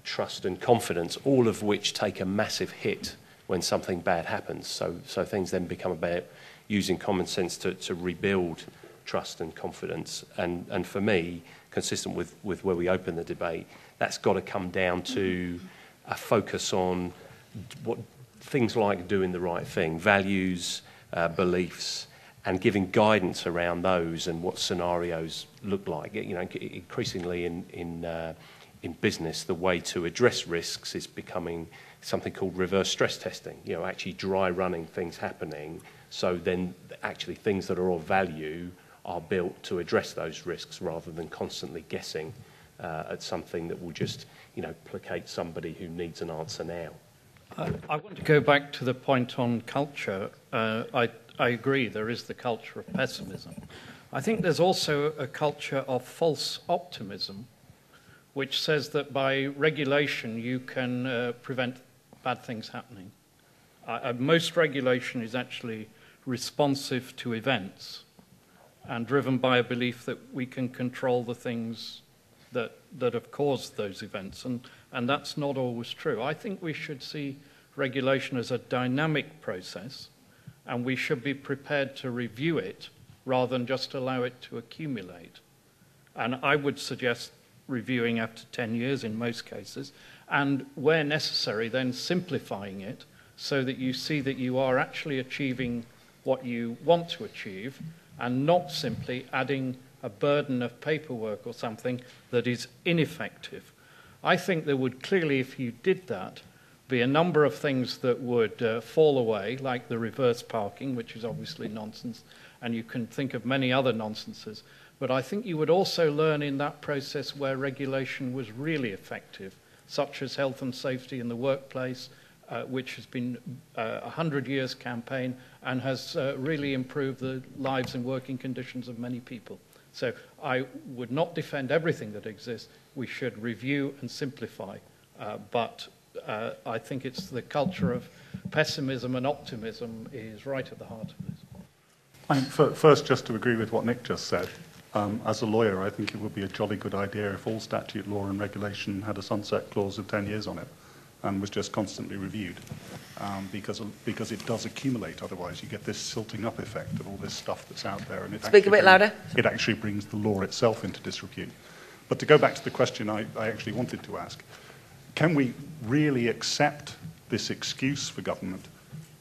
trust and confidence, all of which take a massive hit when something bad happens. So things then become about using common sense to rebuild trust and confidence. And for me, consistent with where we open the debate, that's got to come down to a focus on what things like doing the right thing, values, beliefs, and giving guidance around those and what scenarios look like. Increasingly in business, the way to address risks is becoming something called reverse stress testing. Actually dry running things happening, so then actually things that are of value are built to address those risks rather than constantly guessing at something that will just placate somebody who needs an answer now. I want to go back to the point on culture. I agree, there is the culture of pessimism. I think there's also a culture of false optimism, which says that by regulation you can prevent bad things happening. Most regulation is actually responsive to events and driven by a belief that we can control the things that have caused those events, and that's not always true. I think we should see regulation as a dynamic process, and we should be prepared to review it rather than just allow it to accumulate. And I would suggest reviewing after 10 years in most cases, and where necessary then simplifying it so that you see that you are actually achieving what you want to achieve and not simply adding a burden of paperwork or something that is ineffective. I think there would clearly, if you did that, be a number of things that would fall away, like the reverse parking, which is obviously nonsense, and you can think of many other nonsenses. But I think you would also learn in that process where regulation was really effective, such as health and safety in the workplace, which has been a 100 years campaign and has really improved the lives and working conditions of many people. So I would not defend everything that exists. We should review and simplify. But I think it's the culture of pessimism and optimism is right at the heart of this. First, just to agree with what Nick just said, as a lawyer, I think it would be a jolly good idea if all statute, law and regulation had a sunset clause of 10 years on it and was just constantly reviewed, because it does accumulate. Otherwise, you get this silting up effect of all this stuff that's out there. And Speak a bit louder. It actually brings the law itself into disrepute. But to go back to the question I actually wanted to ask, can we really accept this excuse for government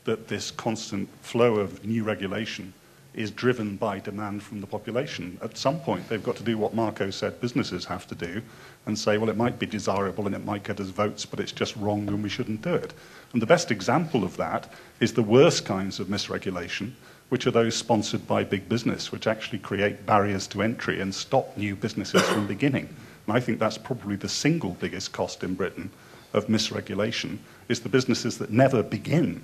that this constant flow of new regulation is driven by demand from the population? At some point, they've got to do what Marco said businesses have to do and say, well, it might be desirable and it might get us votes, but it's just wrong and we shouldn't do it. And the best example of that is the worst kinds of misregulation, which are those sponsored by big business, which actually create barriers to entry and stop new businesses from beginning. And I think that's probably the single biggest cost in Britain of misregulation, is the businesses that never begin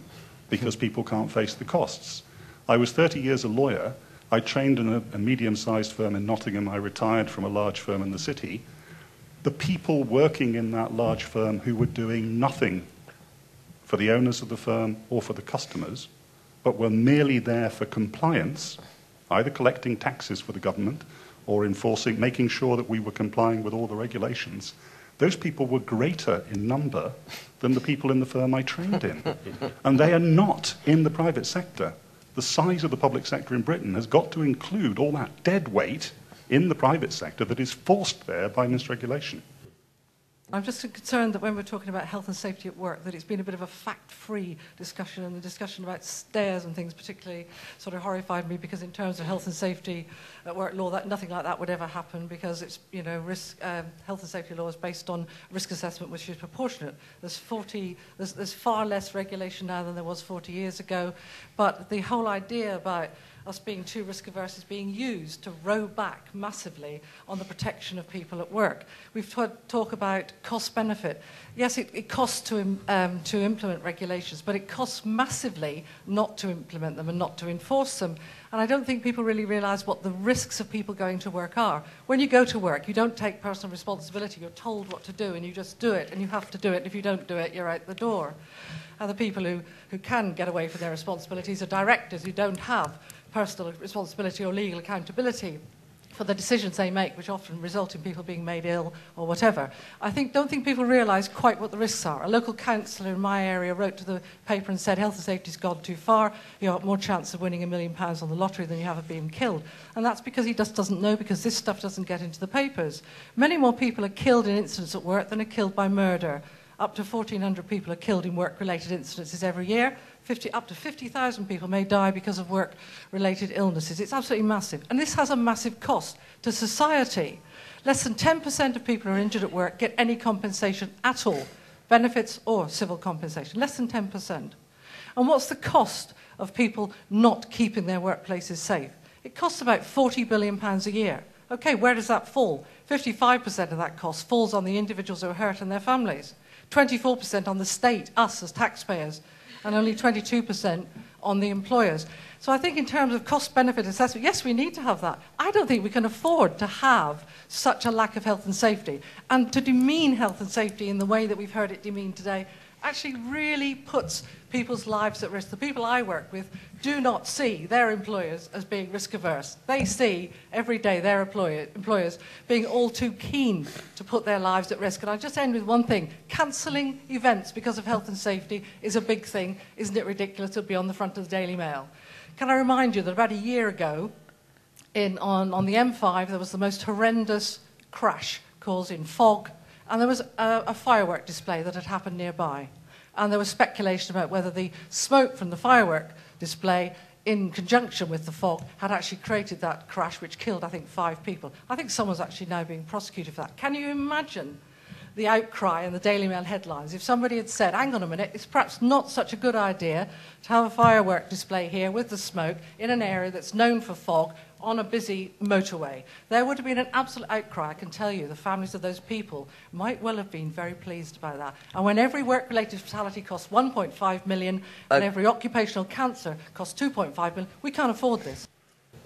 because people can't face the costs. I was 30 years a lawyer. I trained in a medium-sized firm in Nottingham. I retired from a large firm in the city. The people working in that large firm who were doing nothing for the owners of the firm or for the customers, but were merely there for compliance, either collecting taxes for the government or enforcing, making sure that we were complying with all the regulations, those people were greater in number than the people in the firm I trained in. And they are not in the private sector. the size of the public sector in Britain has got to include all that dead weight in the private sector that is forced there by misregulation. I'm just concerned that when we're talking about health and safety at work, that it's been a bit of a fact-free discussion, and the discussion about stairs and things particularly sort of horrified me, because in terms of health and safety at work law, that nothing like that would ever happen, because it's, you know, health and safety law is based on risk assessment, which is proportionate. There's far less regulation now than there was 40 years ago, but the whole idea about us being too risk-averse is being used to row back massively on the protection of people at work. We've talked about cost-benefit. Yes, it costs to implement regulations, but it costs massively not to implement them and not to enforce them. And I don't think people really realise what the risks of people going to work are. When you go to work, you don't take personal responsibility. You're told what to do, and you just do it, and you have to do it. And if you don't do it, you're out the door. And the people who can get away from their responsibilities are directors who don't have personal responsibility or legal accountability for the decisions they make, which often result in people being made ill or whatever. Don't think people realise quite what the risks are. A local councillor in my area wrote to the paper and said, health and safety's gone too far, you have more chance of winning £1 million on the lottery than you have of being killed. And that's because he just doesn't know, because this stuff doesn't get into the papers. Many more people are killed in incidents at work than are killed by murder. Up to 1,400 people are killed in work-related incidences every year. Up to 50,000 people may die because of work-related illnesses. It's absolutely massive. And this has a massive cost to society. Less than 10% of people who are injured at work get any compensation at all, benefits or civil compensation. Less than 10%. And what's the cost of people not keeping their workplaces safe? It costs about £40 billion a year. Okay, where does that fall? 55% of that cost falls on the individuals who are hurt and their families. 24% on the state, us as taxpayers, and only 22% on the employers. So I think in terms of cost-benefit assessment, yes, we need to have that. I don't think we can afford to have such a lack of health and safety. And to demean health and safety in the way that we've heard it demeaned today actually really puts people's lives at risk. The people I work with do not see their employers as being risk-averse. They see every day their employers being all too keen to put their lives at risk. And I'll just end with one thing. Cancelling events because of health and safety is a big thing. Isn't it ridiculous? It'll be on the front of the Daily Mail. Can I remind you that about a year ago, on the M5, there was the most horrendous crash caused in fog, and there was a firework display that had happened nearby. And there was speculation about whether the smoke from the firework display, in conjunction with the fog, had actually created that crash, which killed, I think, 5 people. I think someone's actually now being prosecuted for that. Can you imagine the outcry in the Daily Mail headlines if somebody had said, hang on a minute, it's perhaps not such a good idea to have a firework display here with the smoke in an area that's known for fog on a busy motorway? There would have been an absolute outcry. I can tell you the families of those people might well have been very pleased by that. And when every work-related fatality costs 1.5 million and every occupational cancer costs 2.5 million, we can't afford this.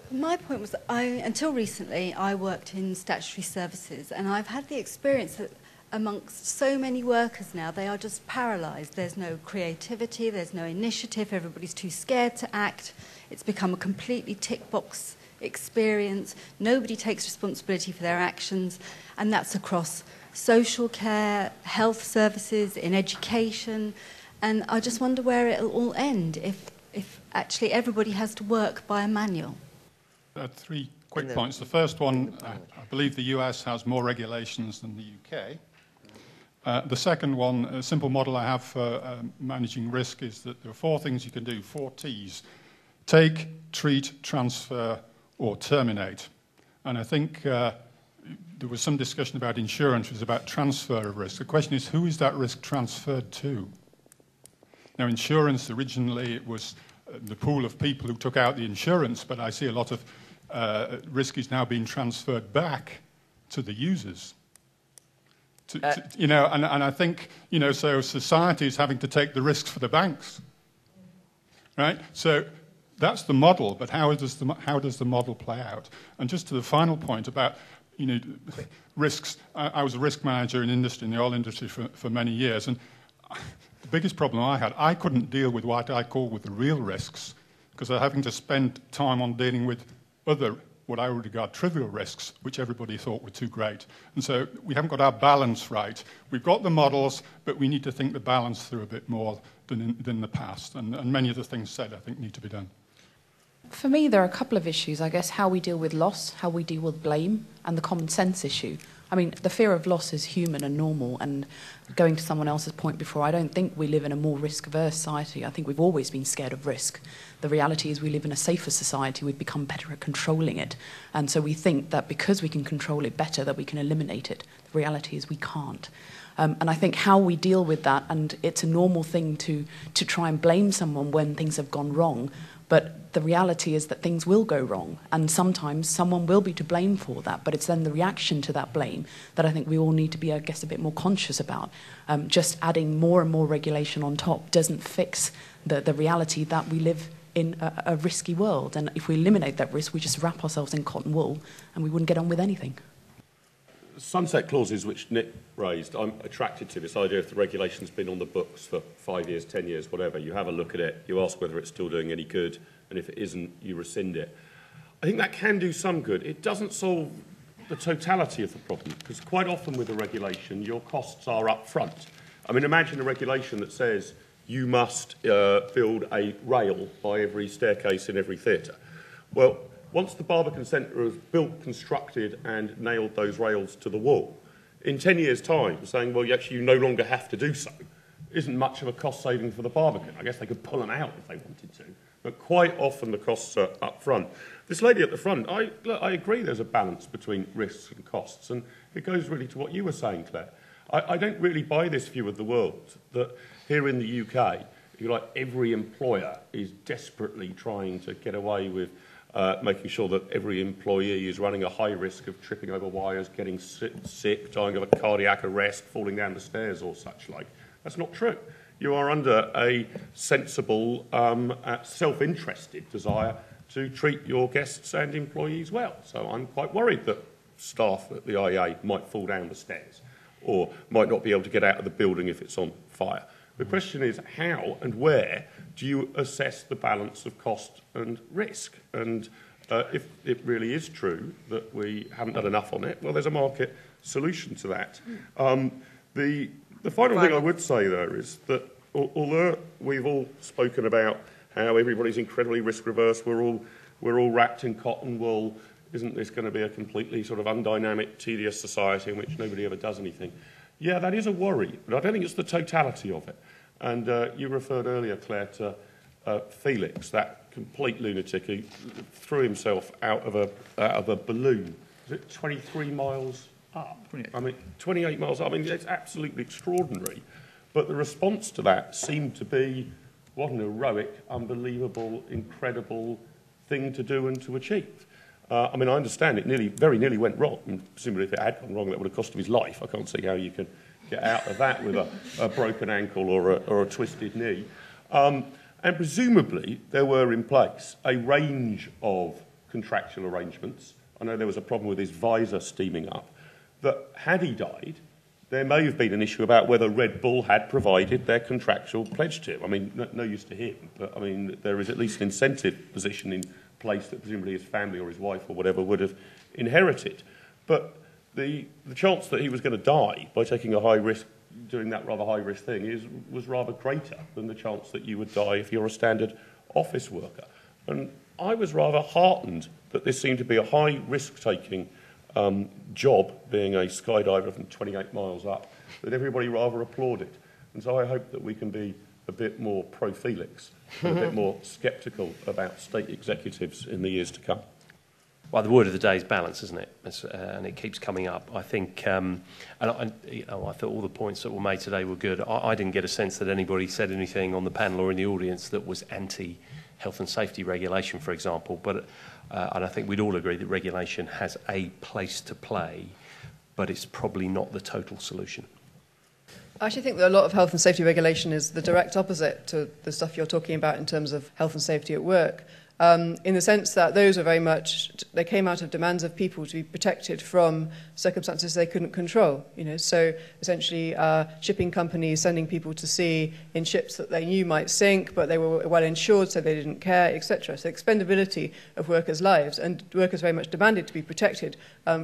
My point was that until recently, I worked in statutory services, and I've had the experience that amongst so many workers now, they are just paralysed. There's no creativity, there's no initiative, everybody's too scared to act. It's become a completely tick-box experience. Nobody takes responsibility for their actions, and that's across social care, health services, in education. And I just wonder where it'll all end if actually everybody has to work by a manual. 3 quick points. The first one, I believe the US has more regulations than the UK. The second one, a simple model I have for managing risk is that there are 4 things you can do, 4 T's. Take, treat, transfer, or terminate. And I think there was some discussion about insurance, which was about transfer of risk. The question is, who is that risk transferred to? Now, insurance, originally it was the pool of people who took out the insurance, but I see a lot of risk is now being transferred back to the users. And I think, so society is having to take the risks for the banks, right? So that's the model, but how does the model play out? And just to the final point about, risks. I was a risk manager in industry, in the oil industry for many years, and the biggest problem I had, I couldn't deal with what I call with the real risks, because I'm having to spend time on dealing with other, what I would regard trivial risks, which everybody thought were too great. And so we haven't got our balance right. We've got the models, but we need to think the balance through a bit more than in the past. And many of the things said, I think, need to be done. For me, there are a couple of issues. I guess how we deal with loss, how we deal with blame, and the common sense issue. I mean, the fear of loss is human and normal, and going to someone else's point before, I don't think we live in a more risk-averse society. I think we've always been scared of risk. The reality is we live in a safer society. We've become better at controlling it. And so we think that because we can control it better, that we can eliminate it. The reality is we can't. And I think how we deal with that, and it's a normal thing to try and blame someone when things have gone wrong, but the reality is that things will go wrong, and sometimes someone will be to blame for that, but it's then the reaction to that blame that I think we all need to be, I guess, a bit more conscious about. Just adding more and more regulation on top doesn't fix the reality that we live in a risky world, and if we eliminate that risk, we just wrap ourselves in cotton wool, and we wouldn't get on with anything. Sunset clauses, which Nick raised, I'm attracted to this idea if the regulation's been on the books for 5 years, 10 years, whatever, you have a look at it, you ask whether it's still doing any good, and if it isn't, you rescind it. I think that can do some good. It doesn't solve the totality of the problem, because quite often with a regulation, your costs are up front. I mean, imagine a regulation that says you must build a rail by every staircase in every theatre. Well, once the Barbican Centre has built, constructed and nailed those rails to the wall, in 10 years' time, saying, well, actually, you no longer have to do so, isn't much of a cost saving for the Barbican. I guess they could pull them out if they wanted to, but quite often the costs are up front. This lady at the front, I agree there's a balance between risks and costs, and it goes really to what you were saying, Claire. I don't really buy this view of the world, that here in the UK, if you like, every employer is desperately trying to get away with making sure that every employee is running a high risk of tripping over wires, getting sick, dying of a cardiac arrest, falling down the stairs or such like. That's not true. You are under a sensible, self-interested desire to treat your guests and employees well. So I'm quite worried that staff at the IEA might fall down the stairs or might not be able to get out of the building if it's on fire. The question is, how and where do you assess the balance of cost and risk? And if it really is true that we haven't done enough on it, well, there's a market solution to that. The final thing I would say, though, is that although we've all spoken about how everybody's incredibly risk-reverse, we're all wrapped in cotton wool, isn't this going to be a completely sort of undynamic, tedious society in which nobody ever does anything? Yeah, that is a worry, but I don't think it's the totality of it. And you referred earlier, Claire, to Felix, that complete lunatic who threw himself out of a balloon. Was it 23 miles up? 28. I mean, 28 miles up. I mean, it's absolutely extraordinary. But the response to that seemed to be, what an heroic, unbelievable, incredible thing to do and to achieve. I mean, I understand it very nearly went wrong. And presumably, if it had gone wrong, that would have cost him his life. I can't see how you can get out of that with a broken ankle or a twisted knee. And presumably, there were in place a range of contractual arrangements. I know there was a problem with his visor steaming up. That had he died, there may have been an issue about whether Red Bull had provided their contractual pledge to him. I mean, no use to him, but I mean, there is at least an incentive position in place that presumably his family or his wife or whatever would have inherited. But the chance that he was going to die by taking a high risk, doing that rather high risk thing, was rather greater than the chance that you would die if you're a standard office worker. And I was rather heartened that this seemed to be a high risk taking job, being a skydiver from 28 miles up, that everybody rather applauded. And so I hope that we can be a bit more pro-Felix and a bit more sceptical about state executives in the years to come. Well, the word of the day is balance, isn't it? And it keeps coming up. I think, and I thought all the points that were made today were good. I didn't get a sense that anybody said anything on the panel or in the audience that was anti-health and safety regulation, for example. But and I think we'd all agree that regulation has a place to play, but it's probably not the total solution. I actually think that a lot of health and safety regulation is the direct opposite to the stuff you're talking about in terms of health and safety at work. In the sense that those are very much, they came out of demands of people to be protected from circumstances they couldn't control. You know, so essentially shipping companies sending people to sea in ships that they knew might sink, but they were well insured, so they didn't care, etc. So expendability of workers' lives, and workers very much demanded to be protected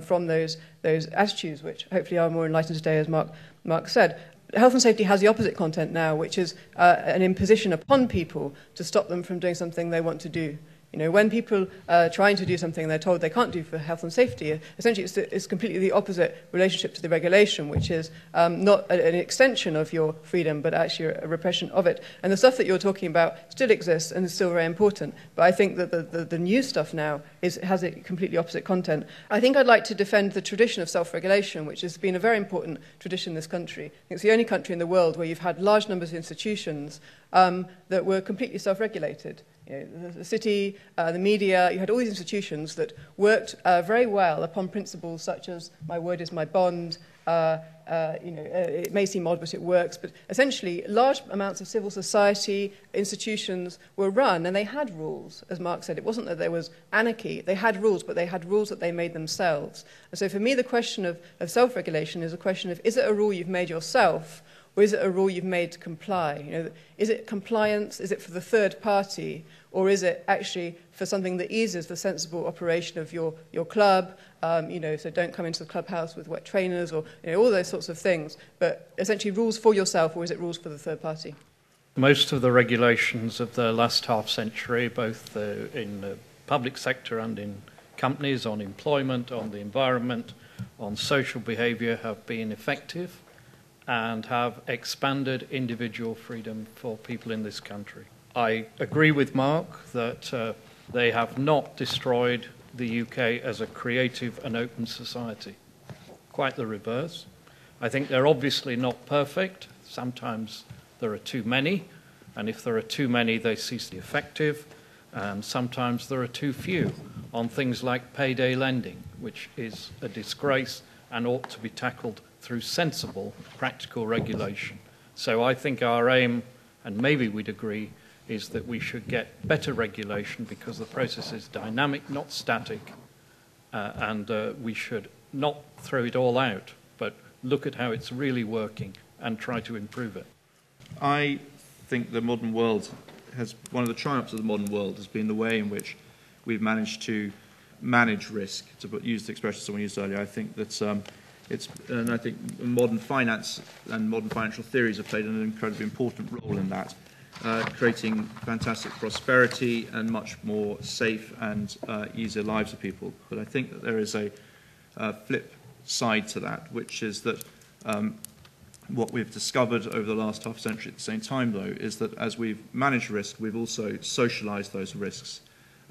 from those attitudes, which hopefully are more enlightened today, as Mark said. Health and safety has the opposite content now, which is an imposition upon people to stop them from doing something they want to do You know, when people are trying to do something they're told they can't do for health and safety, essentially it's completely the opposite relationship to the regulation, which is not an extension of your freedom, but actually a repression of it. And the stuff that you're talking about still exists and is still very important. But I think that the new stuff now has a completely opposite content. I think I'd like to defend the tradition of self-regulation, which has been a very important tradition in this country. I think it's the only country in the world where you've had large numbers of institutions that were completely self-regulated. You know, the city, the media, you had all these institutions that worked very well upon principles such as my word is my bond. It may seem odd, but it works. But essentially, large amounts of civil society institutions were run, and they had rules, as Mark said. It wasn't that there was anarchy. They had rules, but they had rules that they made themselves. And so for me, the question of self-regulation is a question of, is it a rule you've made yourself, or is it a rule you've made to comply? You know, is it compliance? Is it for the third party? Or is it actually for something that eases the sensible operation of your club? So don't come into the clubhouse with wet trainers, or all those sorts of things. But essentially rules for yourself, or is it rules for the third party? Most of the regulations of the last half century, both in the public sector and in companies, on employment, on the environment, on social behaviour, have been effective and have expanded individual freedom for people in this country. I agree with Mark that they have not destroyed the UK as a creative and open society. Quite the reverse. I think they're obviously not perfect. Sometimes there are too many, and if there are too many, they cease to be effective. And sometimes there are too few on things like payday lending, which is a disgrace and ought to be tackled through sensible, practical regulation. So I think our aim, and maybe we'd agree, is that we should get better regulation because the process is dynamic, not static, and we should not throw it all out, but look at how it's really working and try to improve it. I think the modern world one of the triumphs of the modern world has been the way in which we've managed to manage risk, to use the expression someone used earlier. I think that and I think modern finance and modern financial theories have played an incredibly important role in that, creating fantastic prosperity and much more safe and easier lives for people. But I think that there is a flip side to that, which is that what we've discovered over the last half century at the same time, though, is that as we've managed risk, we've also socialised those risks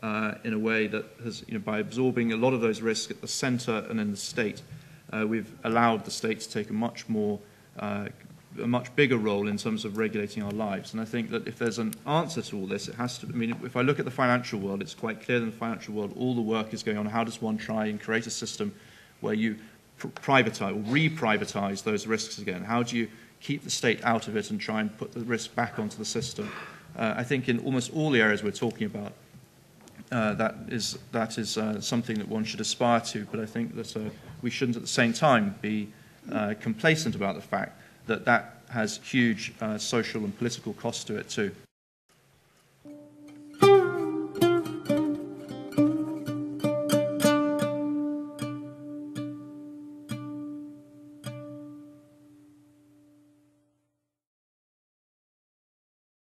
in a way that has, by absorbing a lot of those risks at the centre and in the state, we've allowed the state to take a much bigger role in terms of regulating our lives. And I think that if there's an answer to all this, it has to, if I look at the financial world, it's quite clear in the financial world all the work is going on. How does one try and create a system where you privatize or re-privatize those risks again? How do you keep the state out of it and try and put the risk back onto the system? I think in almost all the areas we're talking about, that is something that one should aspire to, but I think that we shouldn't at the same time be complacent about the fact that that has huge social and political costs to it too.